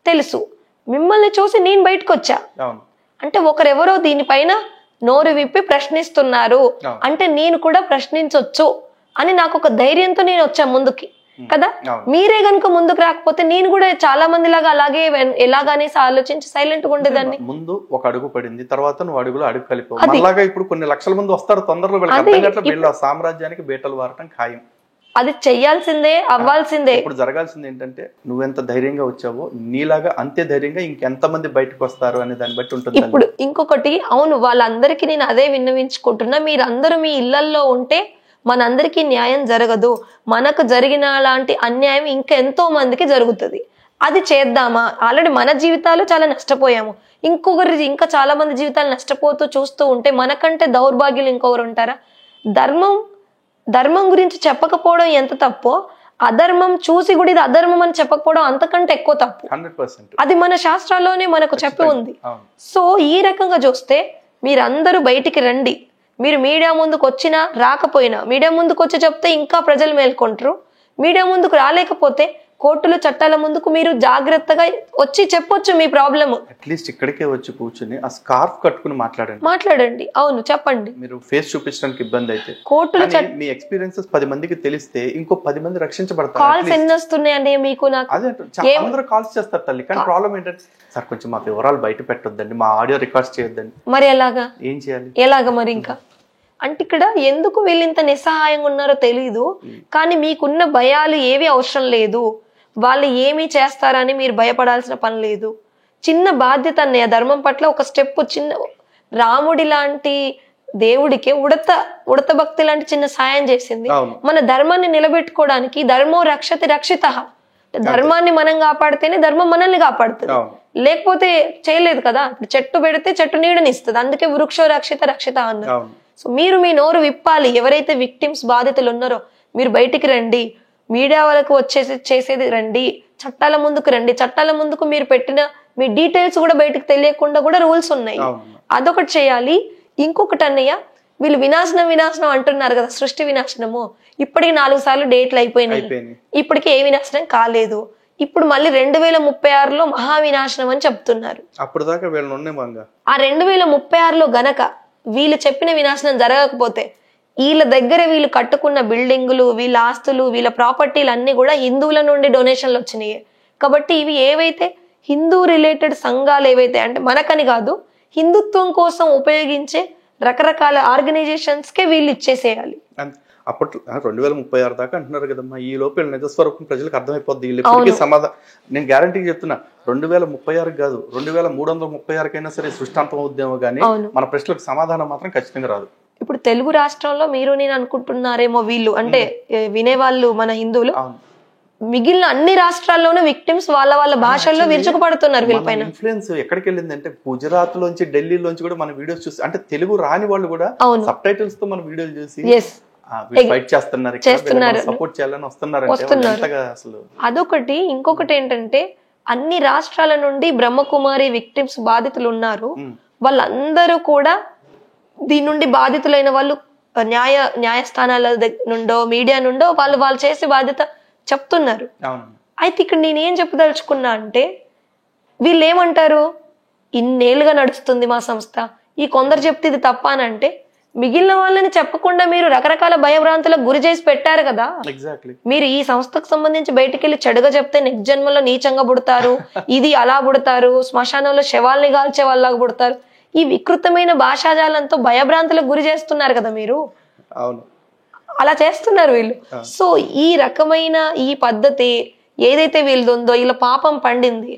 తెలుసు, మిమ్మల్ని చూసి నేను బయటకు వచ్చా. అంటే ఒకరెవరో దీనిపైన నోరు విప్పి ప్రశ్నిస్తున్నారు అంటే నేను కూడా ప్రశ్నించొచ్చు అని నాకు ఒక ధైర్యంతో నేను వచ్చా ముందుకి కదా. మీరే గనుక ముందుకు రాకపోతే నేను కూడా చాలా మంది లాగా అలాగే ఎలాగనేసి ఆలోచించి సైలెంట్ గా ఉండేదాన్ని. ముందు ఒక అడుగు పడింది, తర్వాత నువ్వు అడుగులో అడుగు కలిపి అలాగా ఇప్పుడు కొన్ని లక్షల మంది వస్తారు తొందరలో, సామ్రాజ్యానికి బేటలు వారటం ఖాయం. అది చెయ్యాల్సిందే, అవ్వాల్సిందే. ఇప్పుడు జరగాల్సింది ఏంటంటే నువ్వెంత ధైర్యంగా వచ్చావో నీలాగా అంతే ధైర్యంగా ఇంకెంత మంది బయటకు వస్తారు అనే దాన్ని బట్టి ఉంటుంది. ఇప్పుడు ఇంకొకటి, అవును వాళ్ళందరికీ నేను అదే విన్నవించుకుంటున్నా, మీరందరూ మీ ఇళ్లల్లో ఉంటే మనందరికీ న్యాయం జరగదు. మనకు జరిగిన లాంటి అన్యాయం ఇంకా ఎంతో మందికి జరుగుతుంది. అది చేద్దామా? ఆల్రెడీ మన జీవితాలు చాలా నష్టపోయాము, ఇంకా చాలా మంది జీవితాలు నష్టపోతూ చూస్తూ ఉంటే మనకంటే దౌర్భాగ్యులు ఇంకొకరు ఉంటారా? ధర్మం గురించి చెప్పకపోవడం ఎంత తప్పో, అధర్మం చూసి కూడా ఇది అధర్మం అని చెప్పకపోవడం అంతకంటే ఎక్కువ తప్పు. 100%. అది మన శాస్త్రాల్లోనే మనకు చెప్పి ఉంది. సో ఈ రకంగా చూస్తే మీరందరూ బయటికి రండి. మీరు మీడియా ముందుకు వచ్చినా రాకపోయినా మీడియా ముందుకు వచ్చి చెప్తే ఇంకా ప్రజలు మేల్కొంటారు. మీడియా ముందుకు రాలేకపోతే కోర్టులు చట్టాల ముందుకు మీరు జాగ్రత్తగా వచ్చి చెప్పొచ్చు మీ ప్రాబ్లమ్. అట్లీస్ట్ ఇక్కడికే వచ్చి కూర్చుని ఆ స్కార్ఫ్ కట్టుకుని మాట్లాడండి. అవును, చెప్పండి. మీరు ఫేస్ చూపించడానికి ఇబ్బంది అయితే కోర్టులు మీ ఎక్స్పీరియన్సెస్ 10 మందికి తెలిస్తే ఇంకో 10 మంది రక్షించబడతారు. కాల్స్ ఎన్ని వస్తున్నాయండి మీకు? అదే అందరూ కాల్స్ చేస్తారు తల్లి, కానీ ప్రాబ్లం ఏంటంటే సార్ కొంచెం మా వివరాలు బయట పెట్టొద్దండి, మా ఆడియో రికార్డ్స్ చేయొద్దండి. మరి ఎలాగా? ఏం చేయాలి? ఎలాగా మరి? ఇంకా అంటే ఇక్కడ ఎందుకు వీళ్ళు ఇంత నిస్సహాయంగా ఉన్నారో తెలీదు, కానీ మీకున్న భయాలు ఏవి అవసరం లేదు. వాళ్ళు ఏమి చేస్తారని మీరు భయపడాల్సిన పని లేదు. చిన్న బాధ్యత అన్నయ్య, ధర్మం పట్ల ఒక స్టెప్, చిన్న రాముడి లాంటి దేవుడికి ఉడత భక్తి లాంటి చిన్న సాయం చేసింది. మన ధర్మాన్ని నిలబెట్టుకోవడానికి ధర్మో రక్షతి రక్షితః, ధర్మాన్ని మనం కాపాడితేనే ధర్మం మనల్ని కాపాడుతుంది, లేకపోతే చేయలేదు కదా. చెట్టు పెడితే చెట్టు నీడనిస్తుంది, అందుకే వృక్షో రక్షిత రక్షిత అన్నారు. సో మీరు మీ నోరు విప్పాలి. ఎవరైతే విక్టిమ్స్ బాధితులు ఉన్నారో మీరు బయటికి రండి, మీడియా వాళ్ళకు చేసేది రండి, చట్టాల ముందుకు రండి. చట్టాల ముందుకు మీరు పెట్టిన మీ డీటెయిల్స్ కూడా బయటకు తెలియకుండా కూడా రూల్స్ ఉన్నాయి, అదొకటి చేయాలి. ఇంకొకటి అన్నయ్య, వీళ్ళు వినాశనం అంటున్నారు కదా, సృష్టి వినాశనము. ఇప్పటికి 4 సార్లు డేట్లు అయిపోయినాయి, ఇప్పటికి ఏ వినాశనం కాలేదు. ఇప్పుడు మళ్ళీ 2036లో మహా వినాశనం అని చెప్తున్నారు. అప్పుడు దాకా ఆ 2036లో గనక వీళ్ళు చెప్పిన వినాశనం జరగకపోతే వీళ్ళ దగ్గర వీళ్ళు కట్టుకున్న బిల్డింగులు, వీళ్ళ ఆస్తులు, వీళ్ళ ప్రాపర్టీలు అన్ని కూడా హిందువుల నుండి డొనేషన్లు వచ్చినాయి. కాబట్టి ఇవి ఏవైతే హిందూ రిలేటెడ్ సంఘాలు ఏవైతే, అంటే మనకని కాదు, హిందుత్వం కోసం ఉపయోగించే రకరకాల ఆర్గనైజేషన్స్ కే వీళ్ళు ఇచ్చేసేయాలి. అప్పట్లో 2036 దాకా అంటున్నారు కదమ్మా. ఈ లోపల నిజస్వరూపం ప్రజలకు అర్థమైపోద్ది. వీళ్ళు ఎప్పటికీ సమాధానం, నేను గ్యారంటీగా చెప్తున్నా, 2036 కాదు 2336కైనా సరే సృష్టాంతం అవుద్దేమో కానీ మన ప్రశ్నలకు సమాధానం మాత్రం ఖచ్చితంగా రాదు. ఇప్పుడు తెలుగు రాష్ట్రంలో మీరు నేను అనుకుంటున్నారేమో వీళ్ళు అంటే వినేవాళ్ళు మన హిందువులు, మిగిలిన అన్ని రాష్ట్రాల్లోనూ విక్టిమ్స్ వాళ్ళ భాషల్లో విరుచుకుపడుతున్నారు వీళ్ళపైన. ఇన్ఫ్లుయెన్స్ ఎక్కడికి వెళ్ళింది అంటే గుజరాత్ లోంచి ఢిల్లీలోంచి కూడా మన వీడియోస్ చూసి, అంటే తెలుగు రాని వాళ్ళు కూడా సబ్ టైటిల్స్ తో మన వీడియోలు చూసి ఫైట్ చేస్తున్నారు, సపోర్ట్ చేయాలని వస్తున్నారు. అసలు అదొకటి. ఇంకొకటి ఏంటంటే అన్ని రాష్ట్రాల నుండి బ్రహ్మకుమారి విక్టిమ్స్ బాధితులు ఉన్నారు. వాళ్ళందరూ కూడా దీని నుండి బాధితులైన వాళ్ళు న్యాయస్థానాల నుండో మీడియా నుండో వాళ్ళు చేసే బాధ్యత చెప్తున్నారు. అయితే ఇక్కడ నేనేం చెప్పదలుచుకున్నా అంటే, వీళ్ళు ఏమంటారు, ఇన్నేళ్లుగా నడుస్తుంది మా సంస్థ, ఈ కొందరు చెప్తే ఇది తప్ప అని అంటే, మిగిలిన వాళ్ళని చెప్పకుండా మీరు రకరకాల భయభ్రాంతులకు గురి చేసి పెట్టారు కదా. మీరు ఈ సంస్థకు సంబంధించి బయటికి వెళ్ళి చెడుగా చెప్తే నెక్స్ట్ జన్మలో నీచంగా పుడతారు, ఇది అలా పుడతారు, శ్మశానంలో శవాల్ని కాల్చే వాళ్ళగా పుడతారు, ఈ వికృతమైన భాషాజాలంతో భయభ్రాంతులకు గురి చేస్తున్నారు కదా మీరు. అలా చేస్తున్నారు వీళ్ళు. సో ఈ రకమైన ఈ పద్ధతి ఏదైతే వీళ్ళది ఉందో, ఇలా పాపం పండింది.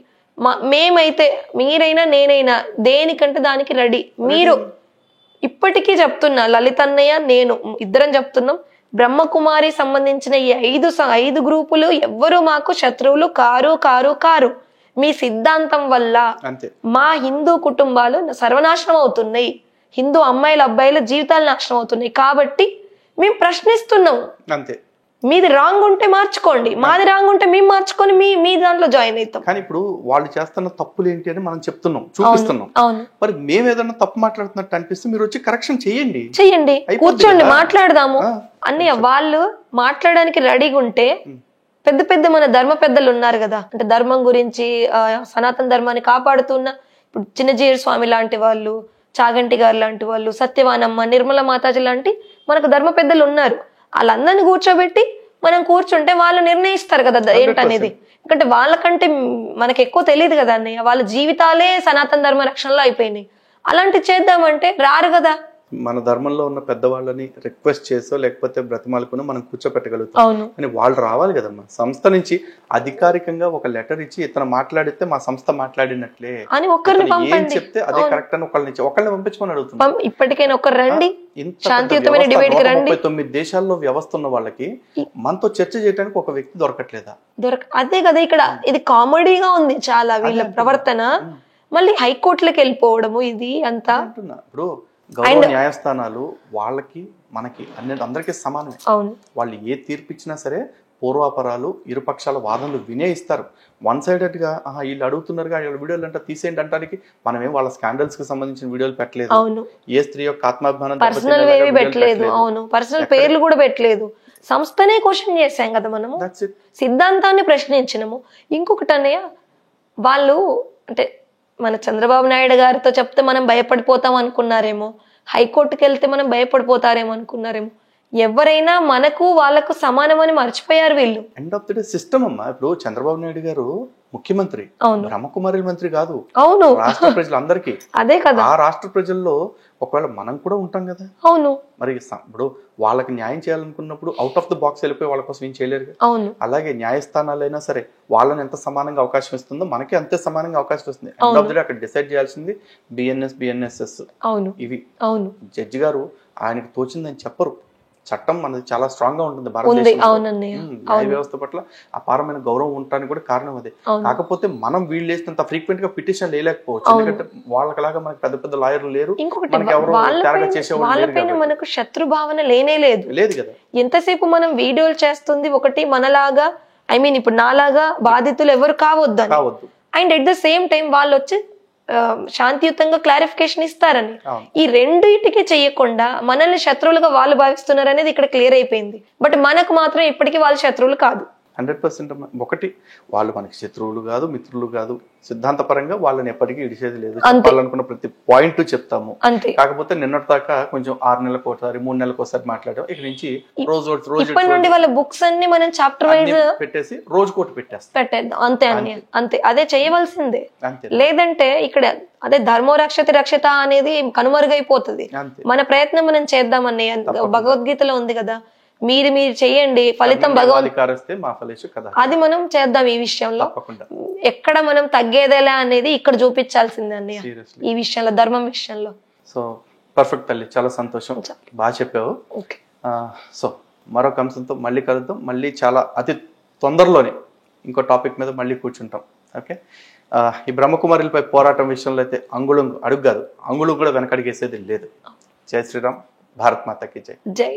మేమైతే, మీరైనా నేనైనా దేనికంటే దానికి రెడీ. మీరు ఇప్పటికీ చెప్తున్నా, లలితన్నయ్య నేను ఇద్దరం చెప్తున్నాం, బ్రహ్మకుమారి సంబంధించిన ఈ 5 గ్రూపులు ఎవ్వరూ మాకు శత్రువులు కారు. మీ సిద్ధాంతం వల్ల మా హిందూ కుటుంబాలు సర్వనాశనం అవుతున్నాయి, హిందూ అమ్మాయిల అబ్బాయిల జీవితాలు నాశనం అవుతున్నాయి. కాబట్టి మేము ప్రశ్నిస్తున్నాం. అంతే. మీది రాంగ్ ఉంటే మార్చుకోండి, మాది రాంగ్ ఉంటే మేము మార్చుకొని మీ దాంట్లో జాయిన్ అవుతాం. కానీ ఇప్పుడు వాళ్ళు చేస్తున్న తప్పులు ఏంటి అని మనం చెప్తున్నాం, చూపిస్తున్నాం. మరి మేము ఏదైనా తప్పు మాట్లాడుతున్నట్టు అనిపిస్తే మీరు వచ్చి కరెక్షన్ చెయ్యండి, కూర్చోండి, మాట్లాడదాము అన్నయ్య. వాళ్ళు మాట్లాడడానికి రెడీగా ఉంటే పెద్ద మన ధర్మ పెద్దలు ఉన్నారు కదా, అంటే ధర్మం గురించి సనాతన ధర్మాన్ని కాపాడుతున్న ఇప్పుడు చిన్నజీర స్వామి లాంటి వాళ్ళు, చాగంటి గారు లాంటి వాళ్ళు, సత్యవానమ్మ, నిర్మల మాతాజీ లాంటి మనకు ధర్మ పెద్దలు ఉన్నారు. వాళ్ళందరినీ కూర్చోబెట్టి మనం కూర్చుంటే వాళ్ళు నిర్ణయిస్తారు కదా ఏంటనేది. ఎందుకంటే వాళ్ళకంటే మనకు ఎక్కువ తెలియదు కదా అన్నయ్య, వాళ్ళ జీవితాలే సనాతన ధర్మ రక్షణలో అయిపోయినాయి. అలాంటివి చేద్దామంటే రారు కదా. మన ధర్మంలో ఉన్న పెద్దవాళ్ళని రిక్వెస్ట్ చేసో లేకపోతే బ్రతిమాలకునో మనం కూర్చోపెట్టగలుగుతాం. కానీ వాళ్ళు రావాలి కదమ్మా. సంస్థ నుంచి అధికారికంగా ఒక లెటర్ ఇచ్చి ఇతను మాట్లాడితే మా సంస్థ మాట్లాడినట్లే అని ఒక్కరిని ఏం చెప్తే అదే కరెక్ట్ అని ఒకళ్ళని పంపించమని అడుగుతున్నాం. ఇప్పటికైనా ఒకరు రండి, శాంతియుతమైన డిబేట్ కి రండి. 39 దేశాల్లో వ్యవస్థ ఉన్న వాళ్ళకి మనతో చర్చ చేయడానికి ఒక వ్యక్తి దొరకట్లేదా? అదే కదా ఇక్కడ ఇది కామెడీగా ఉంది చాలా వీళ్ళ ప్రవర్తన. మళ్ళీ హైకోర్టులకు వెళ్ళిపోవడము ఇది అంతా. ఇప్పుడు గౌరవ న్యాయస్థానాలు వాళ్ళకి మనకి అందరికీ సమానమే. వాళ్ళు ఏ తీర్పు ఇచ్చినా సరే పూర్వాపరాలు ఇరుపక్షాల వాదనలు వినే ఇస్తారు. వన్ సైడెడ్ గా వీళ్ళు అడుగుతున్నారుగా వీళ్ళ వీడియోలు అంటే తీసేయండి అంటానికి మనమేం వాళ్ళ స్కాండల్స్ కి సంబంధించిన వీడియోలు పెట్టలేదు. ఏ స్త్రీ యొక్క ఆత్మాభిమానం పర్సనల్ పెట్టలేదు, పర్సనల్ పేర్లు కూడా పెట్టలేదు. సంస్థనే క్వశ్చన్ చేసాం కదా మనము, సిద్ధాంతాన్ని ప్రశ్నించినము. ఇంకొకటి అన్నయ్య, వాళ్ళు అంటే మన చంద్రబాబు నాయుడు గారితో చెప్తే మనం భయపడిపోతాం అనుకున్నారేమో, హైకోర్టుకి వెళ్తే మనం భయపడిపోతారేమో అనుకున్నారేమో. ఎవరైనా మనకు వాళ్ళకు సమానమని మర్చిపోయారు వీళ్ళు. End of the day system అమ్మా. ఇప్పుడు చంద్రబాబు నాయుడు గారు ముఖ్యమంత్రి, బ్రహ్మకుమారి మంత్రి కాదు. అవును, రాష్ట్ర ప్రజలందరికీ అదే కదా. ఆ రాష్ట్ర ప్రజల్లో ఒకవేళ మనం కూడా ఉంటాం కదా. అవును. మరి ఇప్పుడు వాళ్ళకి న్యాయం చేయాలనుకున్నప్పుడు అవుట్ ఆఫ్ ద బాక్స్ వెళ్ళిపోయి వాళ్ళ కోసం ఏం చేయలేరు. అవును. అలాగే న్యాయస్థానాలైనా సరే వాళ్ళని ఎంత సమానంగా అవకాశం ఇస్తుందో మనకి అంతే సమానంగా అవకాశం ఇస్తుంది. ఎండ్ ఆఫ్ ది డే అక్కడ డిసైడ్ చేయాల్సింది బిఎన్ఎస్ఎస్ ఇవి. అవును. జడ్జి గారు ఆయనకు తోచిందని చెప్పరు. చట్టం మనది చాలా స్ట్రాంగ్ గా ఉంటుంది భారతదేశంలో. న్యాయ వ్యవస్థ పట్ల అపారమైన గౌరవం ఉండటానికి కూడా కారణం అదే. కాకపోతే మనం వీళ్ళు వేసినంత ఫ్రీక్వెంట్ గా పిటిషన్ వేయలేకపోవచ్చు, ఎందుకంటే వాళ్ళకలాగా మనకి పెద్ద లాయర్లు లేరు. వాళ్ళపైన మనకు శత్రు భావన లేనే లేదు కదా. ఎంతసేపు మనం వీడియోలు చేస్తుంది ఒకటి మనలాగా, ఐ మీన్ ఇప్పుడు నాలాగా బాధితులు ఎవరు కావద్దు. And at the same time వాళ్ళు వచ్చి శాంతియుతంగా క్లారిఫికేషన్ ఇస్తారని. ఈ రెండింటికి చెయ్యకుండా మనల్ని శత్రువులుగా వాళ్ళు భావిస్తున్నారు అనేది ఇక్కడ క్లియర్ అయిపోయింది. బట్ మనకు మాత్రం ఇప్పటికీ వాళ్ళు శత్రువులు కాదు. 100%. ఒకటి, వాళ్ళు మనకి శత్రువులు కాదు, మిత్రులు కాదు. సిద్ధాంతపరంగా వాళ్ళని ఎప్పటికీ ఇడిచేది లేదు. చెప్పాలనుకున్న ప్రతి పాయింట్ చెప్తాము. కాకపోతే నిన్నటి దాకా కొంచెం 6 నెలలకు ఒకసారి 3 నెలలకు ఒకసారి మాట్లాడాం. ఇక నుంచి రోజు ఇప్పటి నుండి వాళ్ళ బుక్స్ అన్ని మనం చాప్టర్ వైజ్ పెట్టేసి రోజుకోటి పెట్టేద్దాం. అంతే అంతే, అదే చేయవలసిందే. లేదంటే ఇక్కడ అదే ధర్మో రక్షత అనేది కనుమరుగైపోతుంది. మన ప్రయత్నం మనం చేద్దామని భగవద్గీతలో ఉంది కదా, మీరు చెయ్యండి, ఫలితం కర్మణ్యేవాధికారస్తే మా ఫలేషు కదాచన. అది మనం చేద్దాం ఈ విషయంలో. తప్పకుండా. ఎక్కడ మనం తగ్గేదేలా అనేది ఇక్కడ చూపించాల్సిందే అండి Seriously. ఈ విషయంలో, ధర్మం విషయంలో. సో పర్ఫెక్ట్ తల్లి, చాలా సంతోషం, బాగా చెప్పావు. ఓకే. సో మరొక అంశంతో మళ్ళీ కలుద్దాం. మళ్ళీ చాలా అతి తొందరలోనే ఇంకో టాపిక్ మీద మళ్ళీ కూర్చుంటాం. ఓకే. ఈ బ్రహ్మకుమారులపై పోరాటం విషయంలో అయితే అడుగు కాదు, అంగుళం కూడా వెనకడిగేసేది లేదు. జై శ్రీరామ్, భారత్ మాతాకి జై. జై.